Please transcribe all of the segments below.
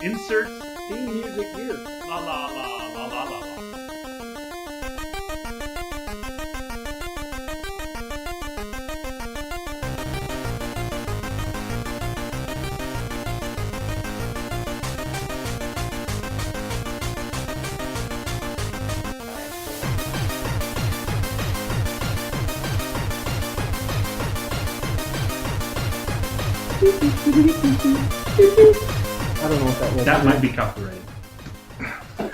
Insert theme music here. la la la la la la. I don't know what that was. That might be copyrighted.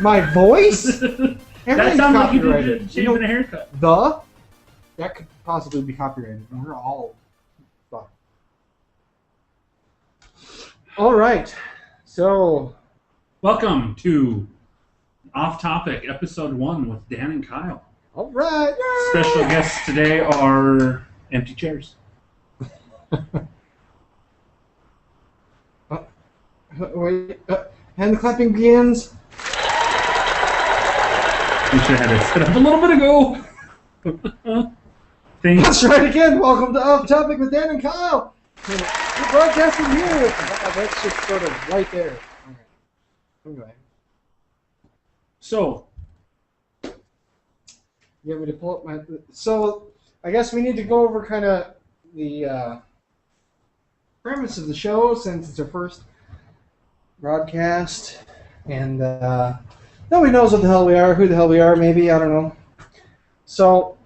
My voice? That Everything's sounds like you copyrighted. did shaving a haircut. That could possibly be copyrighted. And we're all fucked. All right. So, Welcome to Off Topic, Episode 1 with Dan and Kyle. all right. Yay! Special guests today are empty chairs. Wait, hand clapping begins. We should have had it set up a little bit ago. Thanks. Let's try it again. Welcome to Off Topic with Dan and Kyle. We're broadcasting here. That's just sort of right there. Okay. Anyway. So, You want me to pull up my... So, I guess we need to go over kind of the premise of the show since it's our first broadcast. And nobody knows what the hell we are, who the hell we are, maybe. I don't know. So,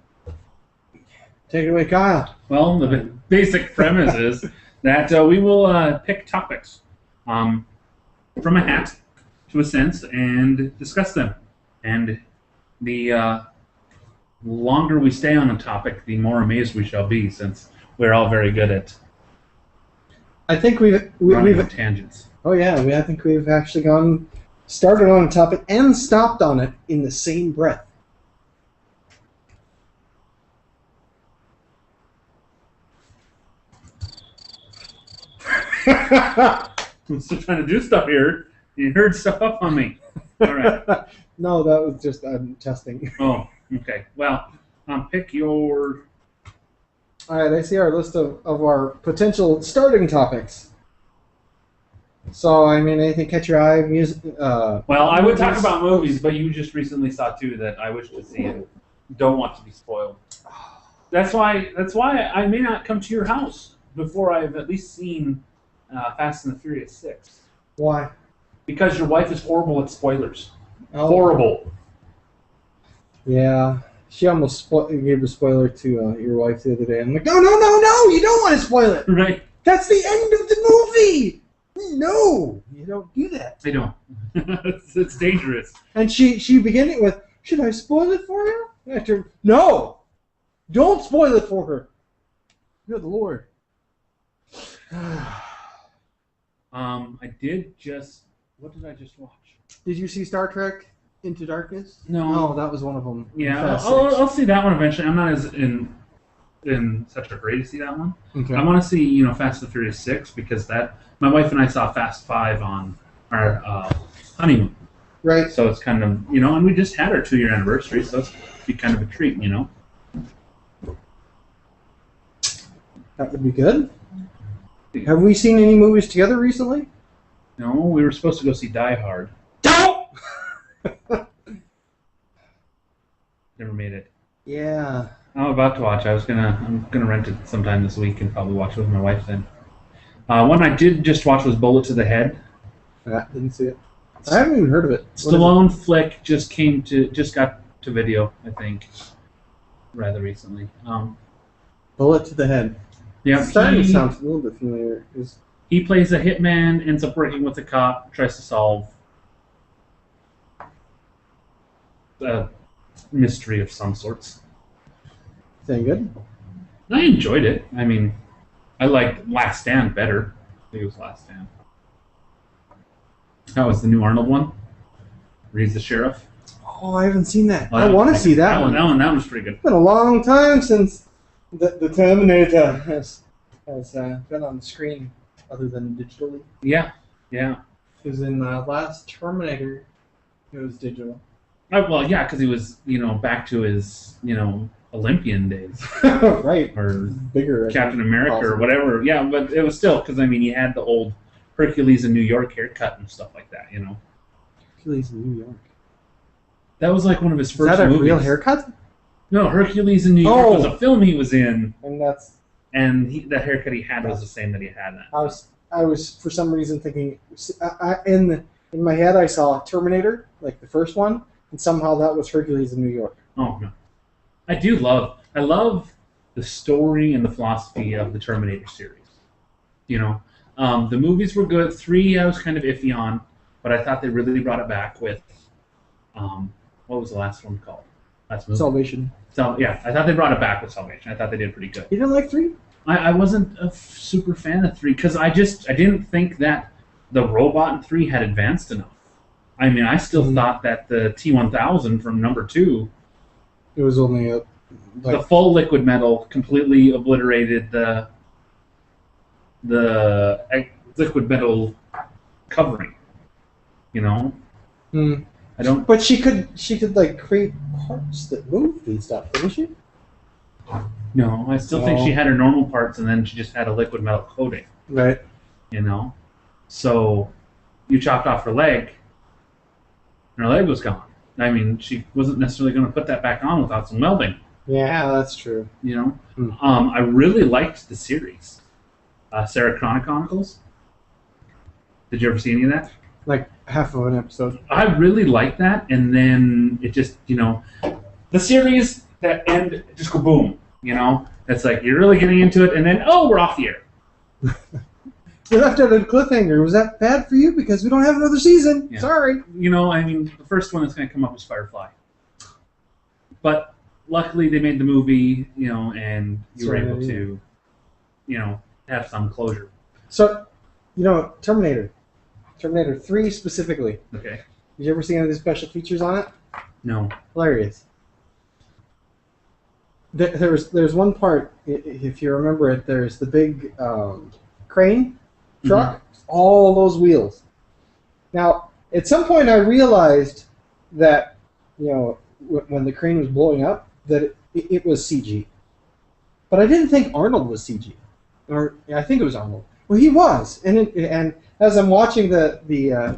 take it away, Kyle. well, the basic premise is that we will pick topics from a hat, to a sense, and discuss them. And the longer we stay on a topic, the more amazed we shall be, since we're all very good at I think running we've on tangents. Oh yeah, I think we've actually started on a topic and stopped on it in the same breath. I'm still trying to do stuff here. You heard stuff up on me. All right. No, that was just testing. Oh, okay. Well, pick your... All right, I see our list of our potential starting topics. So, I mean, anything catch your eye? Music. Well, I would talk about movies, but you just recently saw two that I wish to see and don't want to be spoiled. That's why I may not come to your house before I've at least seen Fast and the Furious 6. Why? Because your wife is horrible at spoilers. Oh. Horrible. Yeah, she almost gave a spoiler to your wife the other day. I'm like, no, you don't want to spoil it. Right. That's the end of the movie. No, you don't do that. I don't. it's dangerous. And she began it with, should I spoil it for you? And I turned, no, don't spoil it for her. You're the Lord. I did just... What did I just watch? Did you see Star Trek Into Darkness? No. No, that was one of them. Yeah, I'll see that one eventually. I'm not as in such a hurry to see that one. Okay. I want to see, Fast and the Furious 6 because my wife and I saw Fast 5 on our honeymoon. Right. So it's kind of, and we just had our 2-year anniversary, so it's be kind of a treat, That would be good. Have we seen any movies together recently? No, we were supposed to go see Die Hard. Don't! Never made it. Yeah. I'm about to watch. I'm gonna rent it sometime this week and probably watch it with my wife then. One I did just watch was Bullet to the Head. I didn't see it. I haven't even heard of it. Stallone flick just got to video, I think, rather recently. Bullet to the Head. Yeah, Starting to sound a little bit familiar. he plays a hitman, ends up working with a cop, tries to solve a mystery of some sorts. Sound good? I enjoyed it. I mean, I liked Last Stand better. I think it was Last Stand. That was the new Arnold one. Where he's the sheriff. Oh, I haven't seen that. I want to see that one. That one's pretty good. It's been a long time since the Terminator has been on the screen, other than digitally. Yeah. Because in the last Terminator, it was digital. Well, yeah, because he was, back to his, Olympian days. Right. Or bigger. Captain America or whatever. Yeah, but it was still, because, he had the old Hercules in New York haircut and stuff like that. Hercules in New York. That was like one of his Is first that a movies. real haircut? No, Hercules in New York was a film he was in, And that's. and the haircut he had was the same that he had in that. I was for some reason thinking in my head I saw Terminator, like the first one, and somehow that was Hercules in New York. Oh no, I love the story and the philosophy of the Terminator series. The movies were good. 3 I was kind of iffy on, but I thought they really brought it back with what was the last one called? Last movie? Salvation. So yeah, I thought they brought it back with Salvation. I thought they did pretty good. You didn't like 3? I wasn't a super fan of 3 because I didn't think that the robot in 3 had advanced enough. I mean, I still thought that the T-1000 from number 2, it was only the full liquid metal completely obliterated the liquid metal covering. I don't. But she could like create parts that moved and stuff, didn't she? No, I still think she had her normal parts, and then she just had a liquid metal coating. Right. So you chopped off her leg, and her leg was gone. I mean, she wasn't necessarily going to put that back on without some welding. Yeah, that's true. I really liked the series, Sarah Chronicles. Did you ever see any of that? Like half of an episode. I really liked that, and then it just, the series that end just go boom. It's like you're really getting into it, and then we're off the air. You left it at a cliffhanger. Was that bad for you? Because we don't have another season. Yeah. Sorry. I mean, the first one that's going to come up is Firefly. But luckily they made the movie, and you were able to, have some closure. So, Terminator 3 specifically. Okay. Did you ever see any of the special features on it? No. Hilarious. There's one part, if you remember it, there's the big crane truck, all those wheels. Now, at some point I realized that, when the crane was blowing up, that it was CG. But I didn't think Arnold was CG. Or I think it was Arnold. Well, he was. And as I'm watching the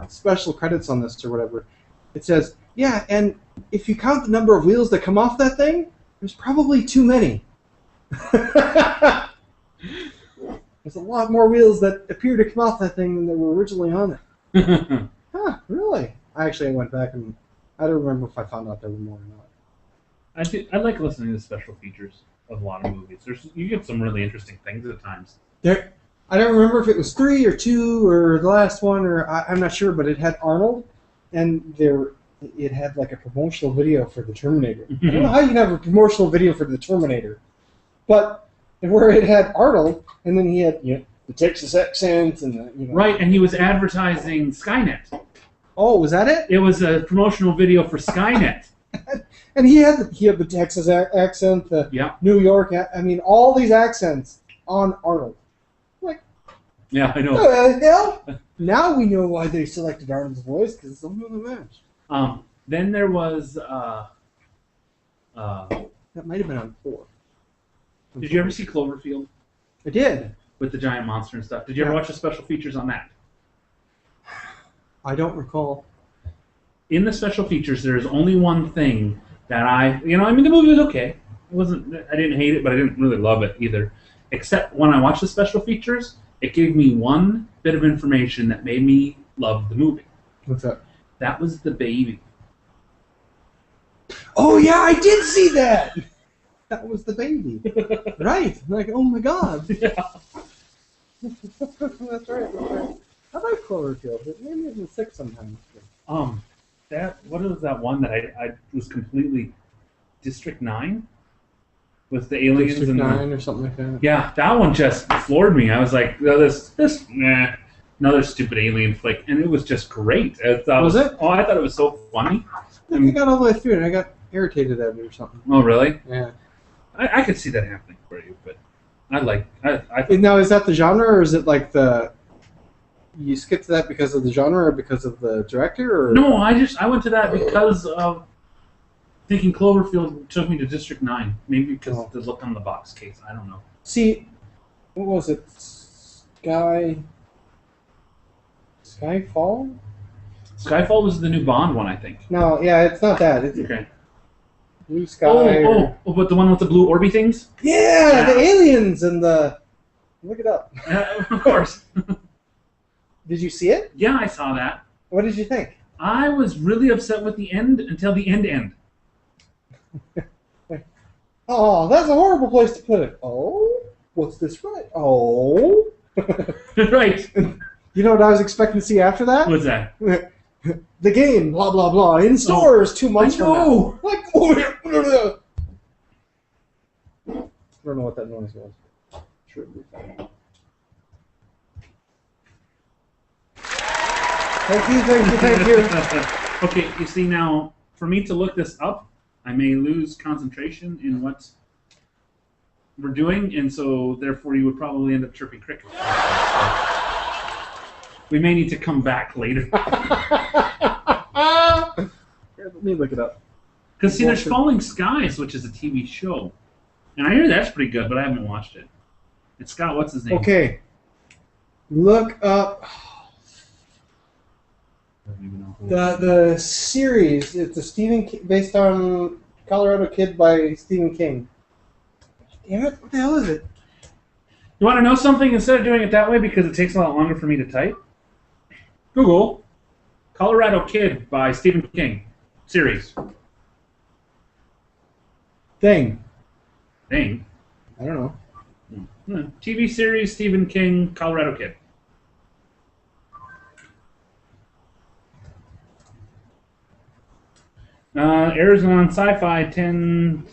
special credits on this or whatever, it says, yeah, and if you count the number of wheels that come off that thing, there's probably too many. There's a lot more wheels that appear to come off that thing than that were originally on it. Huh, really? I went back and I don't remember if I found out there were more or not. I like listening to the special features of a lot of movies. You get some really interesting things at times. I don't remember if it was 3 or 2 or the last one, or I'm not sure, but it had Arnold, and it had like a promotional video for the Terminator. I don't know how you can have a promotional video for the Terminator, but where it had Arnold, and then he had the Texas accent and the right, and he was advertising Skynet. Oh, was that it? It was a promotional video for Skynet. And he had the Texas accent, the New York. I mean, all these accents on Arnold. Like, yeah, I know. Now we know why they selected Arnold's voice, because it's something on the match. Then there was that might have been on 4. Did you ever see Cloverfield? I did. With the giant monster and stuff. Did you ever watch the special features on that? I don't recall. In the special features, there is only one thing that the movie was okay. I didn't hate it, but I didn't really love it either. Except when I watched the special features, it gave me one bit of information that made me love the movie. What's that? That was the baby. Oh yeah, I did see that! That was the baby. Right. Like, oh my god. Yeah. That's right. I like Cloverfield. Maybe it was 6 sometimes. What was that one that I was completely District 9? With the aliens District and 9 or something like that. Yeah, that one just floored me. I was like, another stupid alien flick, and it was just great. Was it? Oh, I thought it was so funny. I got all the way through it, and I got irritated at it or something. Oh, really? Yeah. I could see that happening for you, but I now, is that the genre, or is it like you skipped to that because of the genre or because of the director? Or? No, I went to that because of thinking Cloverfield took me to District 9. Maybe because of the look on the box case. I don't know. See, what was it? Skyfall? Skyfall was the new Bond one, I think. No, yeah, it's not that. It's Okay. Blue Sky. But the one with the blue orby things? Yeah, the aliens and the... Look it up. Of course. Did you see it? Yeah, I saw that. What did you think? I was really upset with the end until the end. Oh, that's a horrible place to put it. Oh, what's this right? Oh. Right. You know what I was expecting to see after that? What's that? The game, blah, blah, blah, in stores 2 months from now. Like, oh, I don't know what that noise was. Sure. Thank you. Okay, you see now, for me to look this up, I may lose concentration in what we're doing, and so therefore you would probably end up chirping crickets. We may need to come back later. Let me look it up. Because see, there's Falling Skies, which is a TV show, and I hear that's pretty good, but I haven't watched it. It's got what's his name? Okay, look up the series. It's a based on Colorado Kid by Stephen King. Damn it! What the hell is it? You want to know something? Instead of doing it that way, because it takes a lot longer for me to type, Google Colorado Kid by Stephen King series. Thing. I don't know. TV series, Stephen King, Colorado Kid. Airs on Sci-Fi 10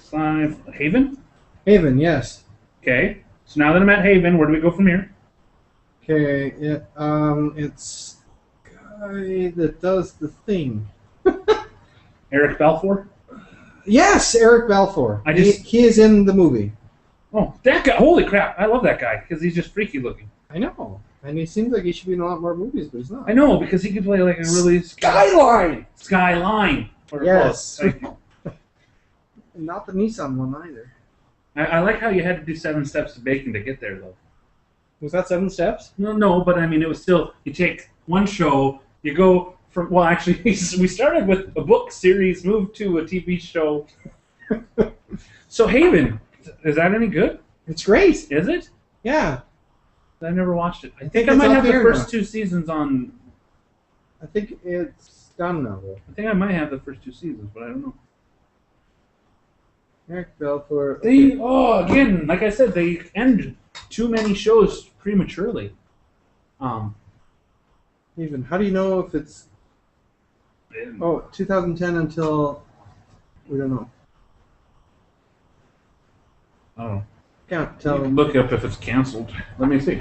Haven? Haven, yes. Okay. So now that I'm at Haven, where do we go from here? Okay, it's guy that does the thing. Eric Balfour? Yes, Eric Balfour. He is in the movie. Oh, that guy! Holy crap! I love that guy because he's just freaky looking. I know, and he seems like he should be in a lot more movies, but he's not. I know because he could play like a really Skyline. Or yes. Not the Nissan one either. I like how you had to do 7 steps of baking to get there, though. Was that 7 steps? No, but I mean it was still. You take one show, you go from. Well, actually, we started with a book series, moved to a TV show. So Haven. Is that any good? It's great. Is it? Yeah. I've never watched it. I think I might have the first 2 seasons on. I think it's done now, though. I think I might have the first 2 seasons, but I don't know. Eric Balfour. Again, like I said, they end too many shows prematurely. Even how do you know if it's? 2010 until we don't know. Oh. Can't tell. Look up if it's canceled. Let me see.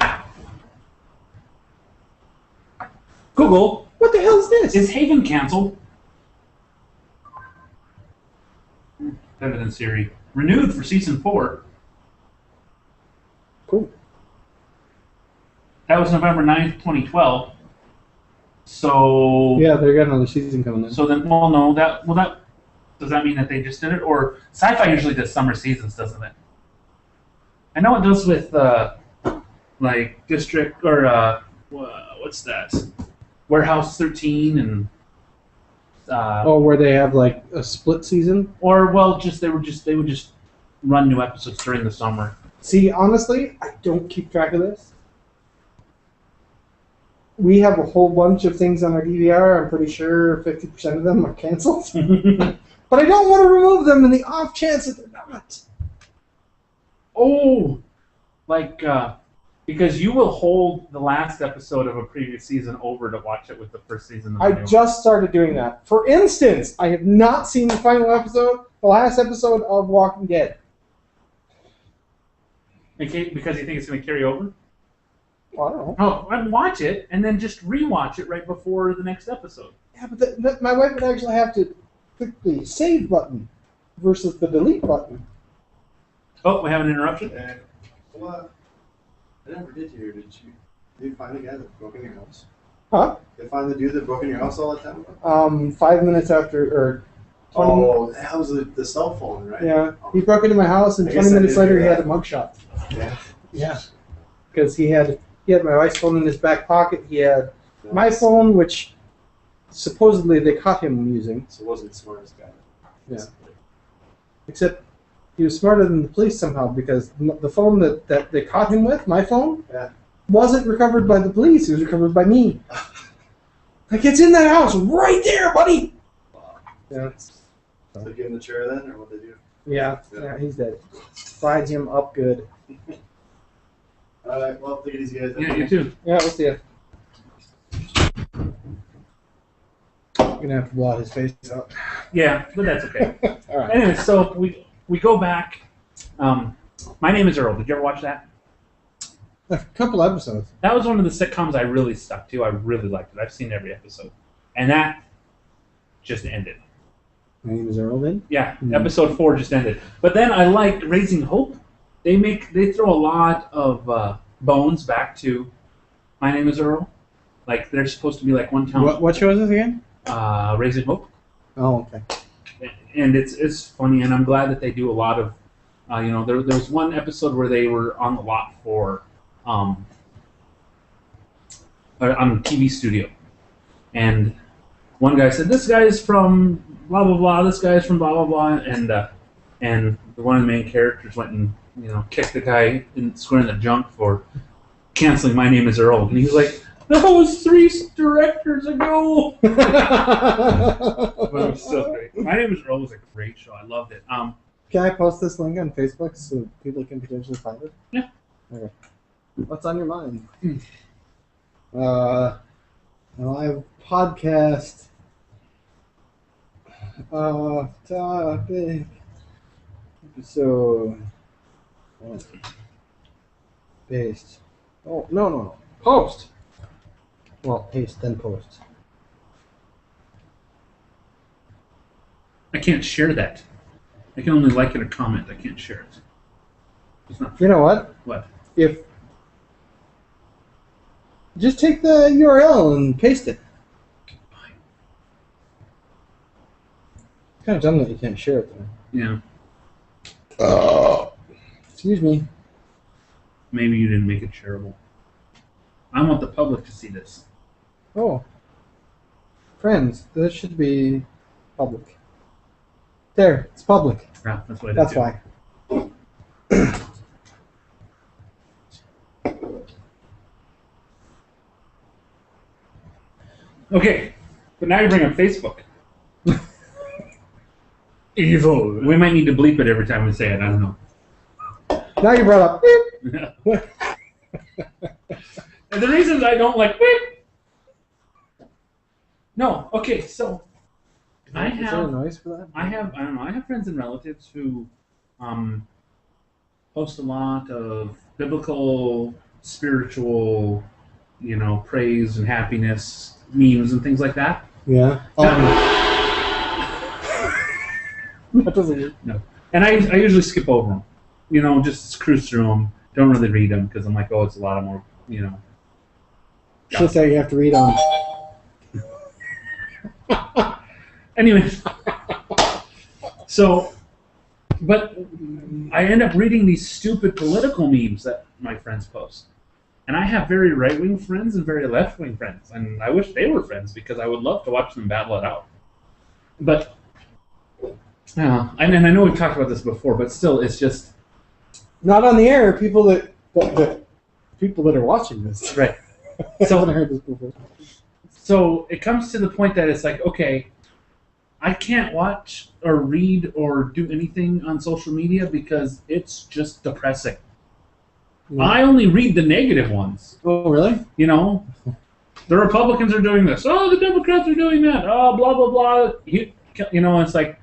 Google. What the hell is this? Is Haven canceled? Evidence Siri. Renewed for season 4. Cool. That was November 9th, 2012. So. Yeah, they got another season coming in. So then, that does that mean that they just did it, or Sci-Fi usually does summer seasons, doesn't it? I know it does with like District or what's that? Warehouse 13 and. Where they have like a split season, or they would just run new episodes during the summer. See, honestly, I don't keep track of this. We have a whole bunch of things on our DVR. I'm pretty sure 50% of them are canceled. But I don't want to remove them in the off chance that they're not. Oh, because you will hold the last episode of a previous season over to watch it with the first season. I just started doing that. For instance, I have not seen the last episode of Walking Dead. Okay, because you think it's going to carry over? Well, I don't know. Oh, I'd watch it and then just rewatch it right before the next episode. Yeah, but my wife would actually have to click the save button versus the delete button. Oh, we have an interruption? What? I never did hear, did you? Did you find the guy that broke in your house? Huh? Did you find the dude that broke in your house all the time? 5 minutes after, or 20 Oh, that was the cell phone, right? Yeah. He broke into my house, and 20 minutes later, he had a mugshot. Yeah. Yeah. Because he had my wife's phone in his back pocket. He had my phone, which supposedly they caught him using. So it wasn't the smartest guy. Yeah. Except he was smarter than the police somehow, because the phone that they caught him with, my phone, wasn't recovered by the police. It was recovered by me. Like, it's in that house right there, buddy. Wow. Yeah. So they give him the chair then, or what they do? Yeah, he's dead. Fried him up good. All right, well, take it easy, guys. Yeah, you too. Yeah, we'll see you. I'm gonna have to blot his face out. Yeah, but that's okay. All right. Anyway, so we go back. My Name is Earl. Did you ever watch that? A couple episodes. That was one of the sitcoms I really stuck to. I really liked it. I've seen every episode. And that just ended. My Name is Earl then? Yeah, episode 4 just ended. But then I liked Raising Hope. They throw a lot of bones back to My Name is Earl. Like, they're supposed to be like one town. What show is this again? Raising Hope. Oh, okay. And it's funny, and I'm glad that they do a lot of, there was one episode where they were on the lot for, on a TV studio, and one guy said, "This guy is from blah blah blah. This guy is from blah blah blah," and one of the main characters went and kicked the guy square in the junk for canceling My Name is Earl, and he was like, "That was 3 directors ago." But it was still great. My Name is Earl was a great show. I loved it. Can I post this link on Facebook so people can potentially find it? Yeah. Okay. What's on your mind? A live podcast. Topic. Episode. Paste. Oh, no. Post. Well, paste, then post. I can't share that. I can only like it or comment. I can't share it. It's not. You know what? What? If just take the URL and paste it. It's kind of dumb that you can't share it though. Yeah. Excuse me. Maybe you didn't make it shareable. I want the public to see this. Oh. Friends, this should be public. There, it's public. Yeah, that's what I did. That's too. why. Okay, but now you bring up Facebook. Evil. We might need to bleep it every time we say it. I don't know. Now you brought up. And the reasons I don't like beep. No. Okay. So I Is there a have. noise for that? I don't know. I have friends and relatives who post a lot of biblical, spiritual, praise and happiness memes and things like that. Yeah. That doesn't. No. And I usually skip over them. Just cruise through them. Don't really read them because I'm like, oh, it's a lot of more, Shit that you have to read on. Anyway, so, but I end up reading these stupid political memes that my friends post. And I have very right-wing friends and very left-wing friends. And I wish they were friends because I would love to watch them battle it out. But, and I know we've talked about this before, but still, it's just... Not on the air, people that are watching this. Right. So, I haven't heard this before. So it comes to the point that it's like, okay, I can't watch or read or do anything on social media because it's just depressing. Yeah. I only read the negative ones. Oh, really? The Republicans are doing this. Oh, the Democrats are doing that. Oh, blah, blah, blah. It's like,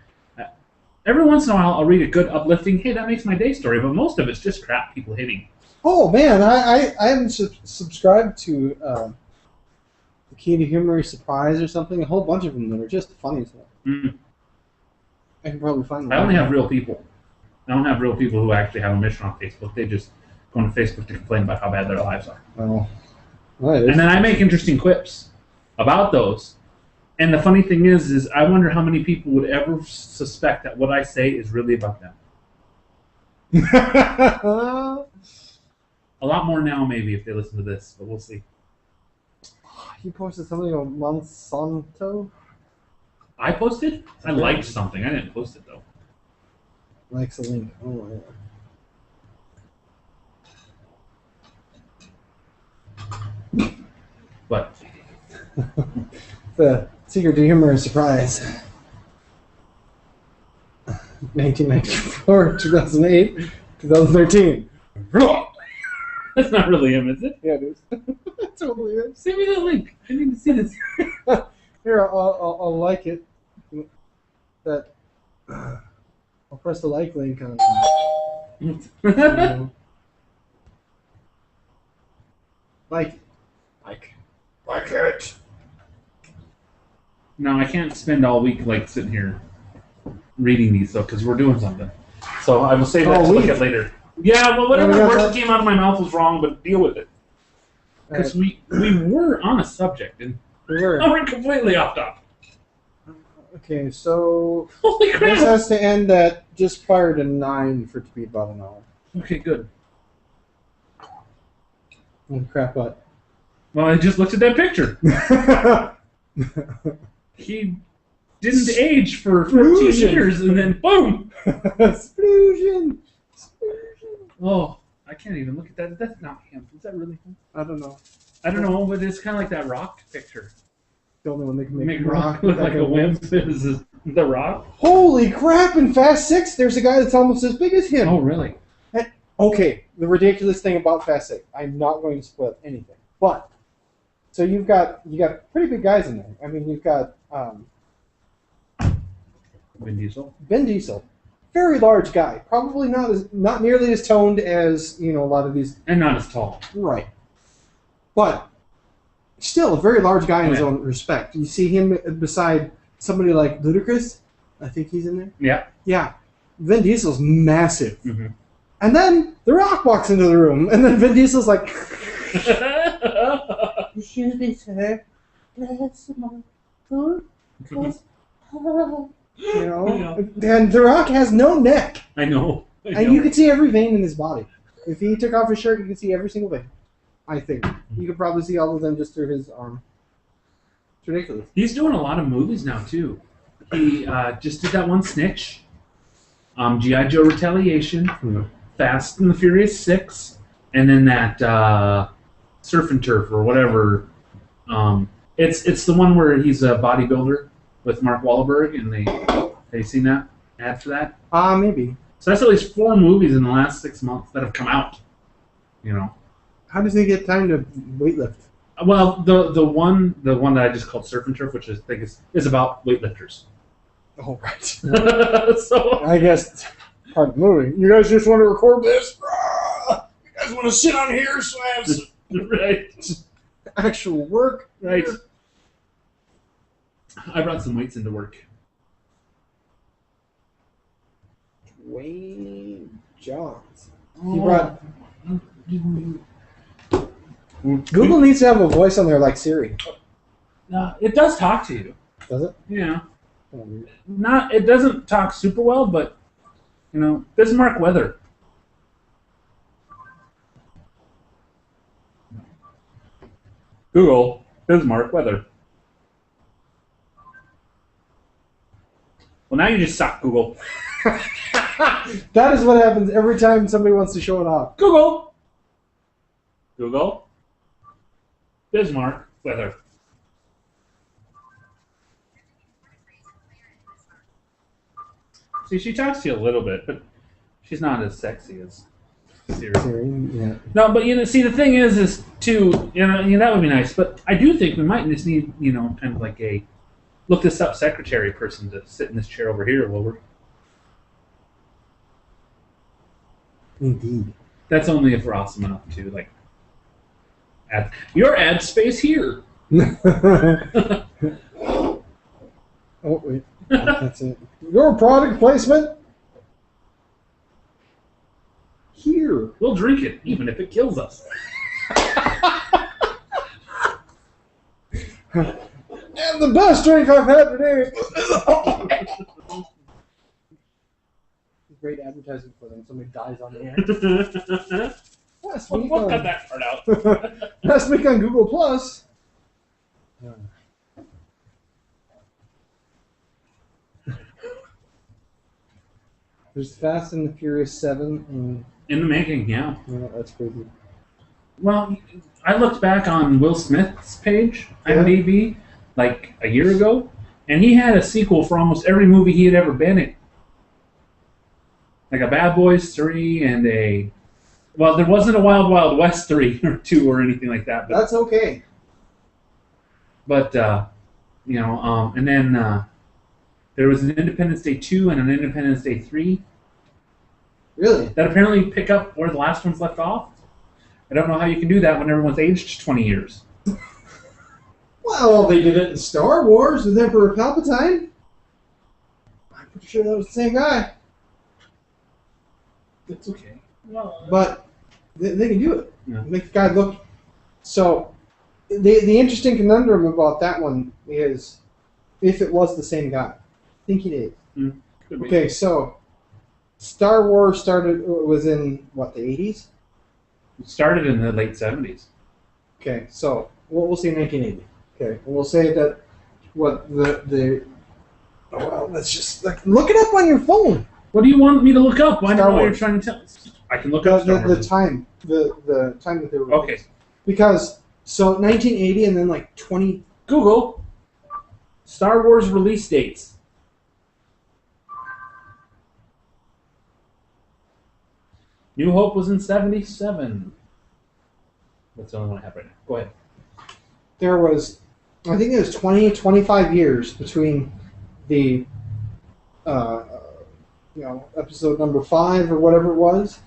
every once in a while I'll read a good uplifting, hey, that makes my day story, but most of it's just crap people hitting. Oh, man, I haven't subscribed to the Key to Humor Surprise or something. A whole bunch of them that are just funny as hell. Mm. I can probably find them. I only have real people. I don't have real people who actually have a mission on Facebook. They just go on Facebook to complain about how bad their lives are. Oh. Right, And then I make interesting quips about those. And the funny thing is I wonder how many people would ever suspect that what I say is really about them. A lot more now, maybe, if they listen to this, but we'll see. You posted something on Monsanto? I posted? I liked something. I didn't post it, though. Likes a link. Oh, yeah. But The secret to humor is surprise. 1994, 2008, 2013. that's not really him, is it? Yeah, it is. Totally is. Send me the link. I need to see this. Here, I'll like it. That I'll press the like link on. Like it. No, I can't spend all week like sitting here reading these though, because we're doing something. So I will save that to look at later. Yeah, well, whatever word that came out of my mouth was wrong, but deal with it. Because we were on a subject, and we're completely off topic. Okay, so Holy crap! this has to end at just prior to 9 for it to be about an hour. Okay, good. Oh, crap, what? Well, I just looked at that picture. He didn't age for 14 years, and then boom! Explosion! Oh, I can't even look at that. That's not him. Is that really him? I don't know. I don't know, but it's kind of like that Rock picture. Don't know when they can Make Rock look like a wimp. Is the Rock? Holy crap! In Fast 6, there's a guy that's almost as big as him. Oh, really? Okay, the ridiculous thing about Fast 6. I'm not going to spoil anything, but so you got pretty big guys in there. I mean, you've got Vin Diesel. Vin Diesel, very large guy, probably not nearly as toned as a lot of these. And not as tall. Right, but still a very large guy in his own respect. You see him beside somebody like Ludacris. I think he's in there. Yeah. Yeah, Vin Diesel's massive. Mm-hmm. And then The Rock walks into the room, and then Vin Diesel's like, "You should be said, bless my heart, And The Rock has no neck, I know. and you can see every vein in his body. If he took off his shirt, you can see every single vein. I think you could probably see all of them just through his arm. It's ridiculous. He's doing a lot of movies now too. He just did that one Snitch, G.I. Joe Retaliation. Mm-hmm. Fast and the Furious 6, and then that Surf and Turf or whatever. It's the one where he's a bodybuilder with Mark Wahlberg, and they seen that ad for that? Maybe. So that's at least 4 movies in the last 6 months that have come out. How does he get time to weightlift? Well, the one that I just called Surf and Turf, which I think is about weightlifters. Oh, right. So I guess. Part of the movie. You guys just want to record this? You guys want to sit on here, slabs? Right. Actual work? Right. I brought some weights into work. Dwayne Johns. He brought. Google needs to have a voice on there like Siri. It does talk to you. Does it? Yeah. It doesn't talk super well, but Bismarck weather. Google Bismarck weather. Well, now you just suck, Google. That is what happens every time somebody wants to show it off. Google Bismarck weather. See, she talks to you a little bit, but she's not as sexy as Siri. Yeah. No, but see, the thing is too, that would be nice. But I do think we might just need, kind of like a look this up secretary person to sit in this chair over here while we're. Indeed. That's only if we're awesome enough to add your ad space here. Oh wait, that's it. Your product placement here. We'll drink it, even if it kills us. And the best drink I've had today. Great advertising for them. Somebody dies on the air. We'll cut that part out. Last week on Google Plus. There's Fast and the Furious 7, and In the making, yeah. that's crazy. Well, I looked back on Will Smith's page, Yeah. IMDb, like a year ago, and he had a sequel for almost every movie he had ever been in. Like a Bad Boys 3 and a... Well, there wasn't a Wild Wild West 3 or 2 or anything like that. But, That's okay. but and then there was an Independence Day 2 and an Independence Day 3 Really? that apparently pick up where the last one's left off. I don't know how you can do that when everyone's aged 20 years. Well, they did it in Star Wars with Emperor Palpatine. I'm pretty sure that was the same guy. It's okay. Well, But they can do it. Yeah. Make the guy look. So, the interesting conundrum about that one is if it was the same guy. I think it is. could be. Okay, so Star Wars was in what, the 80s? It started in the late 70s. Okay, so we'll say 1980. Okay, and we'll say that what the well, let's just look it up on your phone. What do you want me to look up? I Star don't know what you're Wars. trying to tell us. I can look up Star The Wars. time that they were Okay. released. Because so 1980 and then like 20. Google Star Wars release dates. New Hope was in 77. That's the only one I have right now. Go ahead. There was, I think it was 25 years between the episode number 5 or whatever it was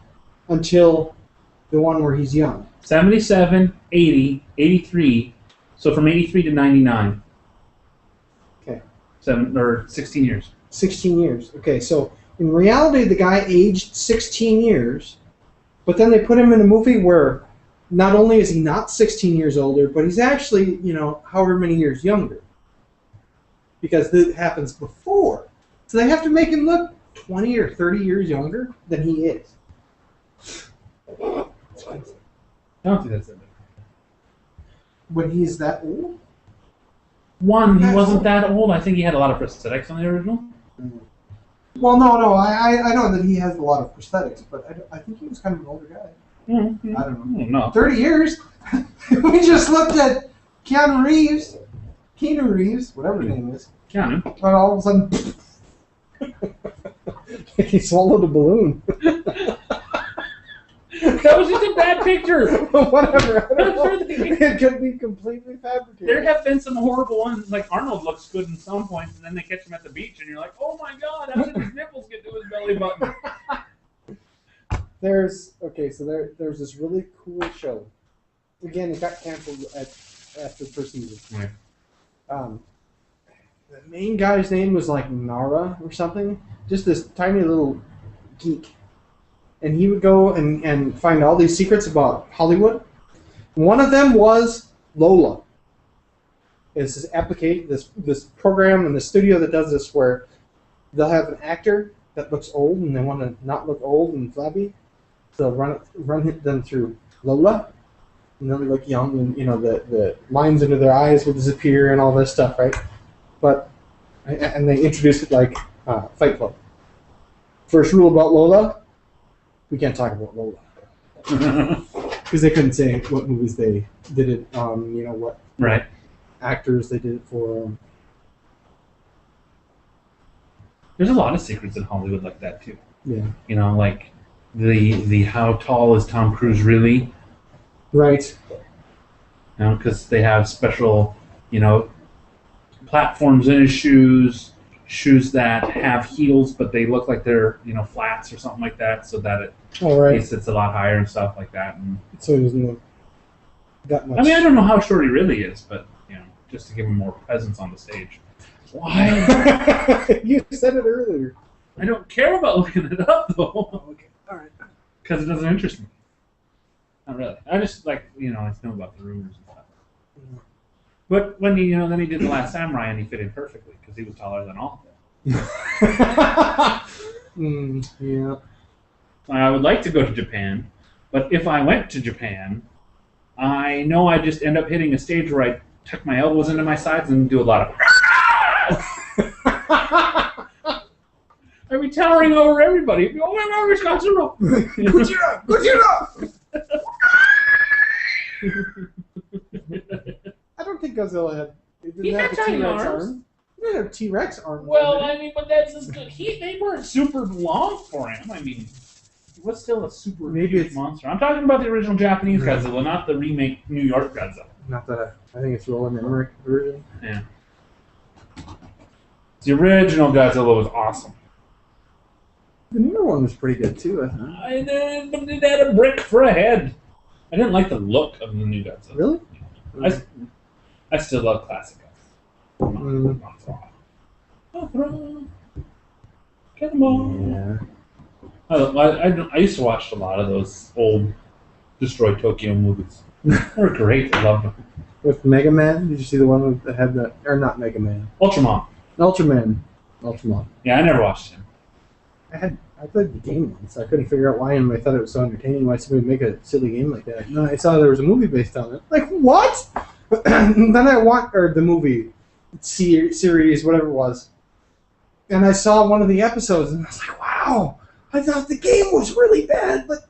until the one where he's young. 77, 80, 83. So from 83 to 99. Okay. 16 years. 16 years. Okay, so in reality, the guy aged 16 years, but then they put him in a movie where not only is he not 16 years older, but he's actually, however many years younger. Because that happens before. So they have to make him look 20 or 30 years younger than he is. I don't think that's it. When he's that old? One, he wasn't that old. I think he had a lot of prosthetics on the original. Well, no, I know that he has a lot of prosthetics, but I think he was kind of an older guy. Mm-hmm. I don't know. No. 30 years? We just looked at Keanu Reeves, whatever his name is, Keanu. and all of a sudden, he swallowed a balloon. That was just a bad picture. Whatever. I don't I'm know. sure they- It could be completely fabricated. There have been some horrible ones. Like Arnold looks good in some points, and then they catch him at the beach, and you're like, "Oh my God, how did his nipples get to his belly button?" There's there's this really cool show. Again, it got canceled after the first season. Right. The main guy's name was like Nara or something. Just this tiny little geek. And he would go and find all these secrets about Hollywood. One of them was Lola. It's this application, this program in the studio that does this where they'll have an actor that looks old and they want to not look old and flabby. So they'll run them through Lola, and they'll look young, and the lines under their eyes will disappear and all this stuff, right? And they introduced it like Fight Club. First rule about Lola: we can't talk about Lola because they couldn't say what movies they did it on. What Right. actors they did it for. There's a lot of secrets in Hollywood like that too. Yeah. Like the how tall is Tom Cruise really? Right. Because they have special, platforms in his shoes that have heels, but they look like they're, flats or something like that, so that All right. he sits a lot higher and stuff like that. And So he doesn't that much. I mean, I don't know how short he really is, but just to give him more presence on the stage. Why? You said it earlier. I don't care about looking it up though, Okay. All right. because it doesn't interest me. Not really. I just I know about the rumors and stuff. Mhm. But when then he did The Last Samurai and he fit in perfectly because he was taller than all of them. Yeah. I would like to go to Japan, but if I went to Japan, I know I'd just end up hitting a stage where I tuck my elbows into my sides and do a lot of. I'd be towering over everybody. Oh my God, it's Godzilla! Godzilla! Godzilla! I don't think Godzilla had. He had the tiny T-Rex arms. arm. He didn't have T-Rex arms. Well, I mean, but that's as good. They weren't super long for him. I mean, he was still a super huge monster. I'm talking about the original Japanese Godzilla, not the remake New York Godzilla. Not that I think it's Roland Emmerich version. Yeah. The original Godzilla was awesome. The newer one was pretty good too, I think. But it had a brick for a head. I didn't like the look of the new Godzilla. Really? I still love classic Godzilla. Come on. Yeah. I used to watch a lot of those old Destroy Tokyo movies. They were great. I loved them. With Mega Man, did you see the one that had the, or not Mega Man? Ultraman. Ultraman. Yeah, I never watched him. I played the game once. I couldn't figure out why, and I thought it was so entertaining. Why somebody would make a silly game like that? No, I saw there was a movie based on it. Like what? Then I watched the movie series, whatever it was, and I saw one of the episodes, and I was like, wow! I thought the game was really bad, but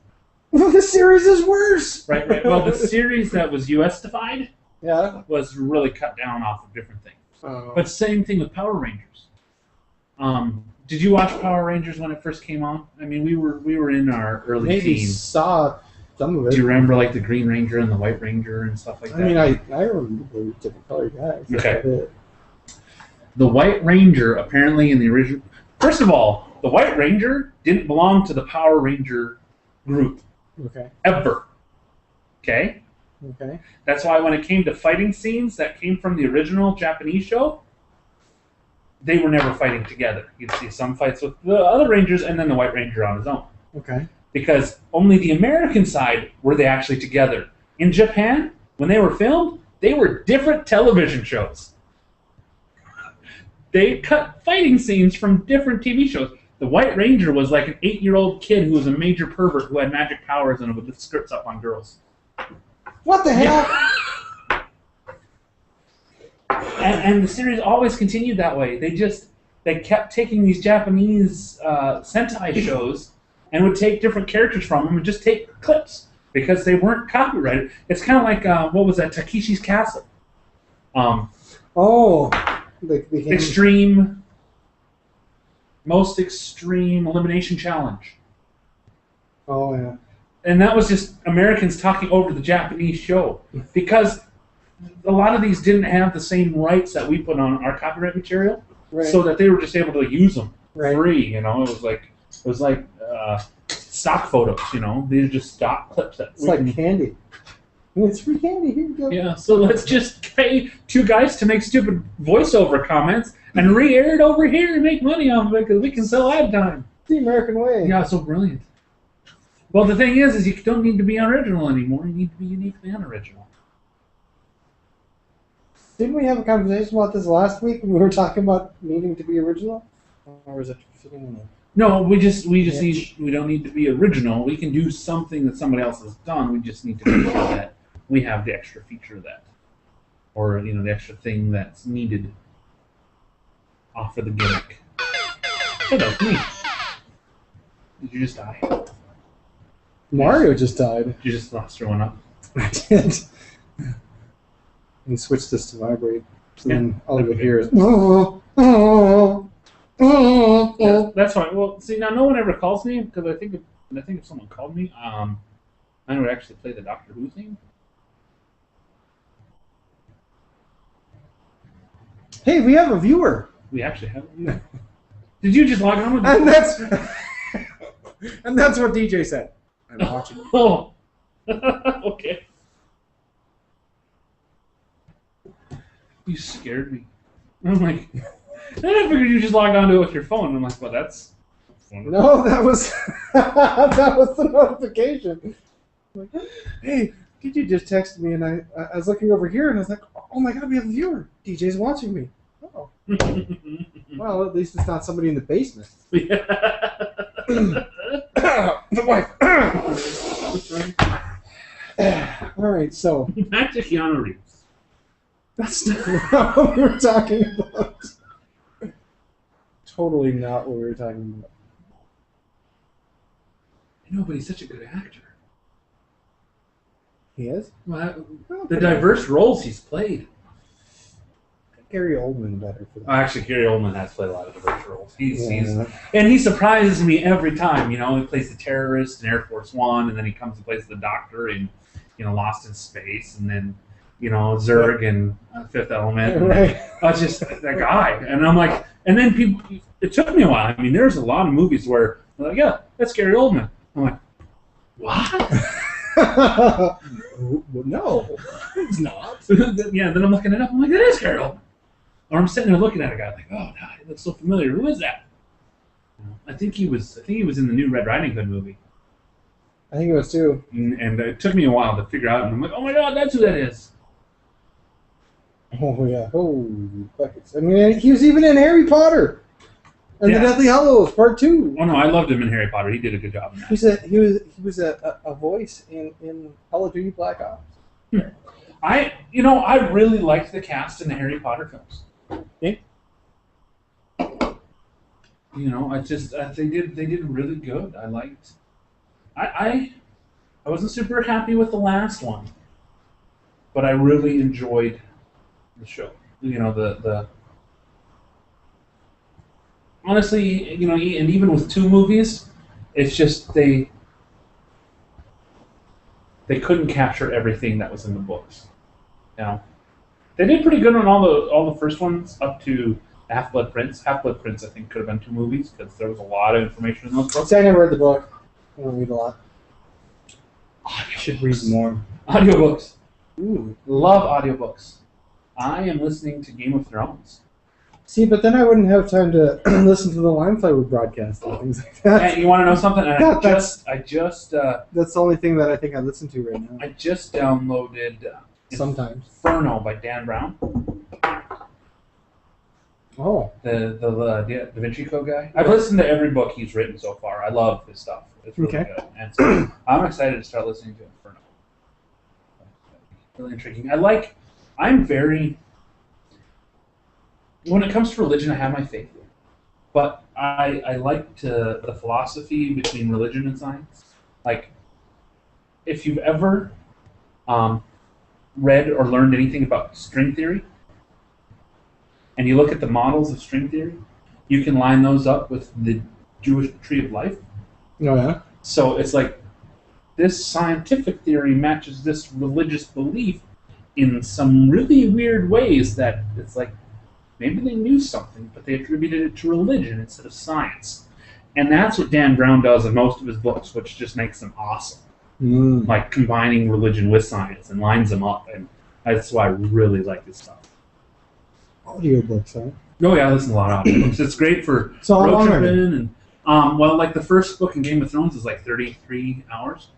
the series is worse. Right. Well, the series that was US-ified was really cut down off of different things. But same thing with Power Rangers. Did you watch Power Rangers when it first came on? I mean, we were in our early maybe teens. Saw some of it. Do you remember like the Green Ranger and the White Ranger and stuff like that? I mean, I remember the different colored guys. Okay. The White Ranger apparently in the original. First of all, the White Ranger didn't belong to the Power Ranger group. Okay. Ever. Okay. Okay. That's why when it came to fighting scenes that came from the original Japanese show, they were never fighting together. You'd see some fights with the other Rangers and then the White Ranger on his own. Okay. Because only the American side were they actually together. In Japan, when they were filmed, they were different television shows. They cut fighting scenes from different TV shows. The White Ranger was like an 8-year-old kid who was a major pervert who had magic powers and would lift skirts up on girls. What the hell? Yeah. And the series always continued that way. They kept taking these Japanese Sentai shows and would take different characters from them and just take clips because they weren't copyrighted. It's kind of like, what was that, Takeshi's Castle. Most extreme elimination challenge. Oh, yeah. And that was just Americans talking over the Japanese show because a lot of these didn't have the same rights that we put on our copyright material, so that they were just able to use them free. You know, it was like stock photos. You know, these are just stock clips. It's like candy. It's free candy. Here you go. Yeah. So let's just pay 2 guys to make stupid voiceover comments and re-air it over here and make money off of it because we can sell ad time. The American way. Yeah, so brilliant. Well, the thing is you don't need to be original anymore. You need to be uniquely unoriginal. Didn't we have a conversation about this last week when we were talking about needing to be original? Or was it fitting in there? No, we don't need to be original. We can do something that somebody else has done. We just need to make sure that we have the extra feature of that, or the extra thing that's needed off of the gimmick. Hey, that was me. Did you just die? Mario just died. You just lost your one up. I did. And switched this to vibrate. So then all you would hear is That's fine. Well, see, now no one ever calls me because I think if someone called me, I would actually play the Doctor Who theme. Hey, we have a viewer. We actually have a viewer. Did you just log on with And that's what DJ said. I'm watching. Oh, okay. You scared me. I'm like, then I figured you just logged onto it with your phone. I'm like, well, that's wonderful. No, that was that was the notification. Like, hey, DJ just texted me, and I was looking over here, and I was like, oh my god, we have a viewer. DJ's watching me. Oh. Well, at least it's not somebody in the basement. The wife. All right, so back to Keanu Reeves. That's not what we were talking about. Totally not what we were talking about. I know, but he's such a good actor. He is? Well, the diverse roles he's played. Gary Oldman better for that. Actually, Gary Oldman has played a lot of diverse roles. And he surprises me every time. You know, he plays the terrorist in Air Force One, and then he comes and plays the doctor in, Lost in Space, and then, Zurg in Fifth Element. Right. Just that guy. And I'm like, and then people, it took me a while. I mean, there's a lot of movies where they're like, yeah, that's Gary Oldman. I'm like, what? No, it's not. Yeah, then I'm looking it up. I'm like, that is Gary Oldman. Or I'm sitting there looking at a guy like, oh, God, he looks so familiar. Who is that? I think he was in the new Red Riding Hood movie. I think it was too. And it took me a while to figure out. And I'm like, oh my God, that's who that is. Oh yeah. Holy buckets. I mean, he was even in Harry Potter and the Deathly Hallows Part 2. Oh no, I loved him in Harry Potter. He did a good job in that. He was a voice in Call of Duty Black Ops. I really liked the cast in the Harry Potter films. Yeah. They did really good. I liked. I wasn't super happy with the last one, but I really enjoyed the show. The honestly, and even with 2 movies, it's just they couldn't capture everything that was in the books. They did pretty good on all the first ones up to Half-Blood Prince. Half-Blood Prince, I think, could have been 2 movies because there was a lot of information in those books. See, I never read the book. I don't read a lot. I should read more. Audiobooks. Ooh. Love audiobooks. I am listening to Game of Thrones. See, but then I wouldn't have time to listen to the Lime Plywood broadcast and things like that. And you want to know something? And that's the only thing that I think I listen to right now. I just downloaded sometimes Inferno by Dan Brown. Oh, the Da Vinci Code guy. I've listened to every book he's written so far. I love his stuff. It's really good. And so I'm excited to start listening to Inferno. Really intriguing. When it comes to religion, I have my faith. But I like the philosophy between religion and science. Like, if you've ever read or learned anything about string theory, and you look at the models of string theory, you can line those up with the Jewish tree of life. Oh, yeah? So it's like this scientific theory matches this religious belief in some really weird ways that it's like maybe they knew something, but they attributed it to religion instead of science. And that's what Dan Brown does in most of his books, which just makes them awesome. Like combining religion with science and lines them up. And that's why I really like his stuff. Audiobooks, huh? Oh yeah, I listen to a lot of audiobooks. It's great for road tripping and like the first book in Game of Thrones is like 33 hours.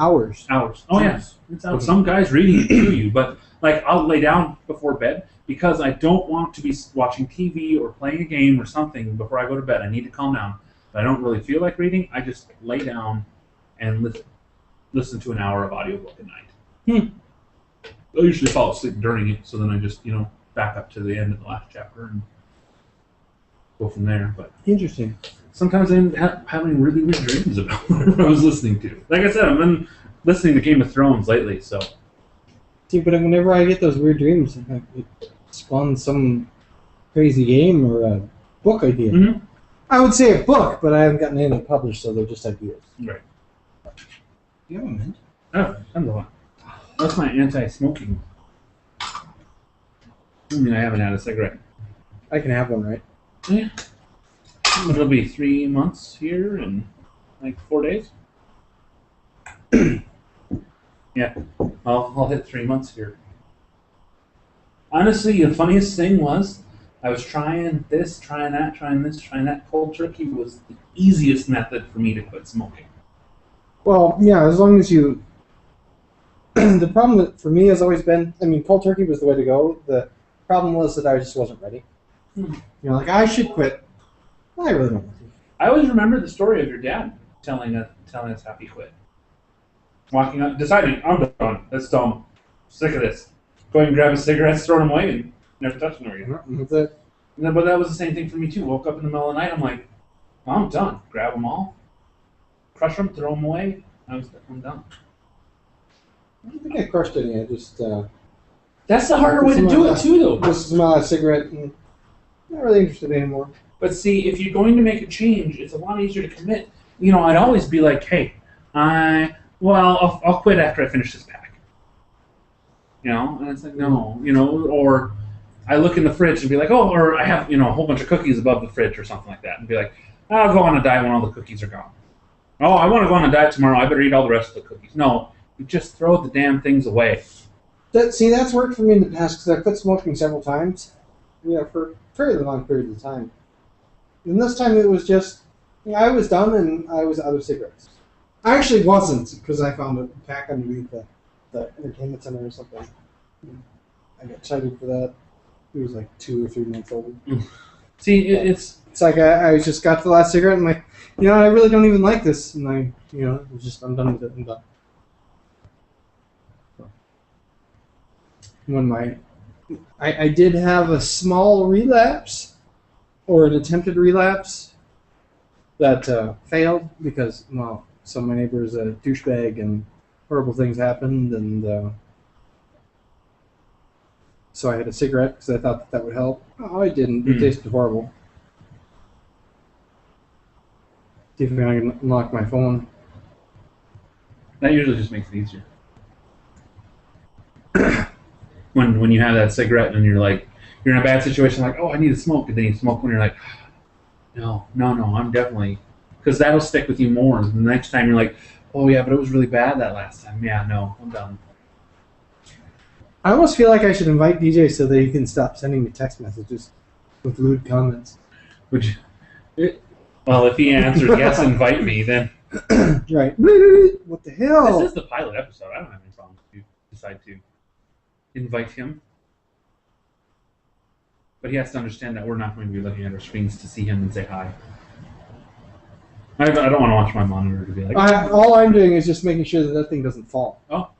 Hours. Oh yeah, it's out. Some guys reading it to you, but like I'll lay down before bed because I don't want to be watching TV or playing a game or something before I go to bed. I need to calm down. But I don't really feel like reading. I just lay down and listen to an hour of audiobook a night. I usually fall asleep during it, so then I just back up to the end of the last chapter and go from there. But interesting. Sometimes I end up having really weird dreams about whatever I was listening to. Like I said, I've been listening to Game of Thrones lately, so. See, but whenever I get those weird dreams, it spawns some crazy game or a book idea. Mm-hmm. I would say a book, but I haven't gotten anything published, so they're just ideas. Right. Do you have a mint? Oh, tons of one. That's my anti-smoking. I mean, I haven't had a cigarette. I can have one, right? Yeah. It'll be 3 months here in like 4 days. Yeah, I'll hit 3 months here. Honestly, the funniest thing was I was trying this, trying that, trying this, trying that. Cold turkey was the easiest method for me to quit smoking. Well, yeah, as long as you... The problem for me has always been, cold turkey was the way to go. The problem was that I just wasn't ready. Like, I should quit. I really don't want to. I always remember the story of your dad telling us how he quit. Walking up, deciding, I'm done. Let's dumb. Sick of this. go ahead and grab a cigarette, throw them away, and never touch them again. That's it. But that was the same thing for me too. Woke up in the middle of the night, I'm like, I'm done. Grab them all, crush them, throw them away. I'm done. I don't think I crushed any. I just That's the harder way to do it too, though. just smell a cigarette and not really interested anymore. But see, if you're going to make a change, it's a lot easier to commit. You know, I'd always be like, hey, I'll quit after I finish this pack. You know, and it's like, no, you know, or I look in the fridge and be like, oh, or I have, you know, a whole bunch of cookies above the fridge or something like that, and be like, I'll go on a diet when all the cookies are gone. Oh, I want to go on a diet tomorrow. I better eat all the rest of the cookies. No, you just throw the damn things away. That's worked for me in the past because I quit smoking several times, for fairly long periods of time. And this time it was just, I was done and I was out of cigarettes. I actually wasn't because I found a pack underneath the entertainment center or something. I got cited for that. It was like 2 or 3 months old. See, it's like I just got the last cigarette and I'm like, I really don't even like this, and I'm done with it. I'm done. When I did have a small relapse, or an attempted relapse, that failed because, so my neighbor is a douchebag and horrible things happened, and so I had a cigarette because I thought that would help. Oh, it didn't. It tasted horrible. See if I can unlock my phone. That usually just makes it easier. When you have that cigarette and you're in a bad situation, like, oh, I need to smoke, and then you smoke when you're like, no, I'm definitely, because that'll stick with you more. And the next time you're like, oh yeah, but it was really bad that last time. Yeah, no, I'm done. I almost feel like I should invite DJ so that he can stop sending me text messages with lewd comments. Would you? Well, if he answers yes, invite me, then. Right. What the hell? This is the pilot episode. I don't have any problems if you decide to invite him. But he has to understand that we're not going to be looking at our screens to see him and say hi. I don't want to watch my monitor to be like... all I'm doing is just making sure that thing doesn't fall. Oh.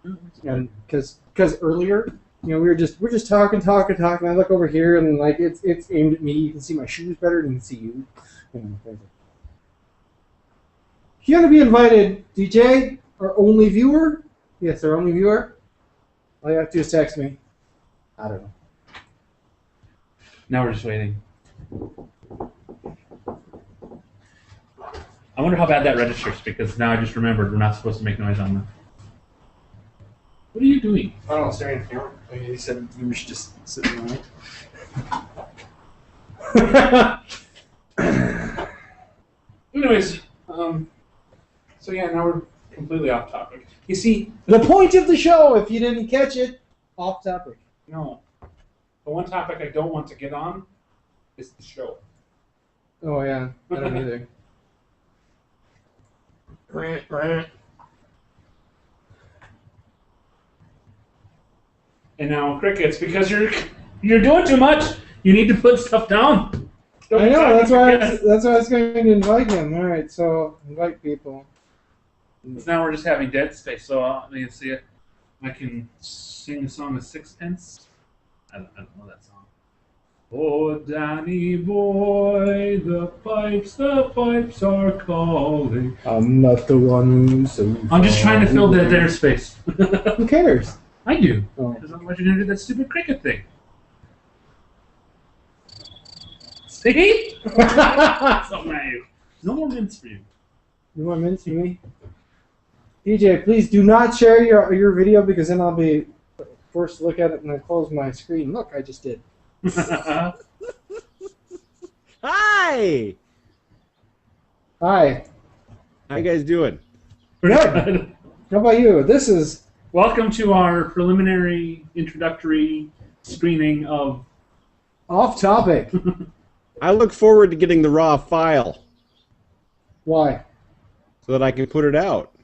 And because earlier, we're just talking. I look over here and it's aimed at me. You can see my shoes better than you can see you. If you want to be invited, DJ, our only viewer? Yes, our only viewer. All you have to do is text me. I don't know. Now we're just waiting. I wonder how bad that registers, because now I just remembered we're not supposed to make noise on them. What are you doing? I don't know, staring at the camera. He said you should just sit in the light. Anyways, so yeah, now we're completely off topic. You see, the point of the show, if you didn't catch it, off topic. No. The one topic I don't want to get on is the show. Oh yeah, I don't either. And now, Crickets, because you're doing too much, you need to put stuff down. I know, that's why I was going to invite him. All right, so invite people. So now we're just having dead space. So let me see it. I can sing a song of Sixpence. I don't know that song. Oh, Danny boy, the pipes are calling. I'm not the one who's so I'm just trying to fill that dead space. Who cares? I do. Oh. Because otherwise you're going to do that stupid cricket thing. See? So naive. No more mints for you. You want mints for me? DJ, please do not share your video because then I'll be forced to look at it and I close my screen. Look, I just did. Hi! Hi. How you guys doing? Good. How about you? This is... Welcome to our preliminary introductory screening of... Off Topic. I look forward to getting the raw file Why? so that I can put it out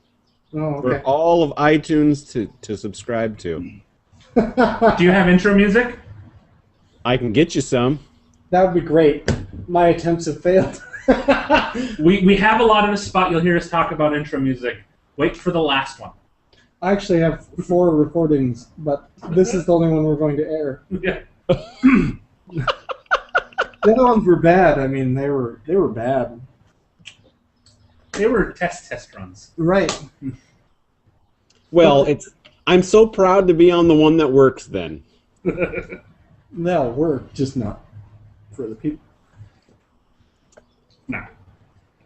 Oh, for okay. all of iTunes to subscribe to. Do you have intro music? I can get you some. That would be great. My attempts have failed. We have a lot in a spot. You'll hear us talk about intro music. Wait for the last one. I actually have 4 recordings, but this is the only one we're going to air. Yeah. The other ones were bad. I mean, they were bad. They were test runs. Right. Well, I'm so proud to be on the one that works then. They'll work, just not for the people. Nah.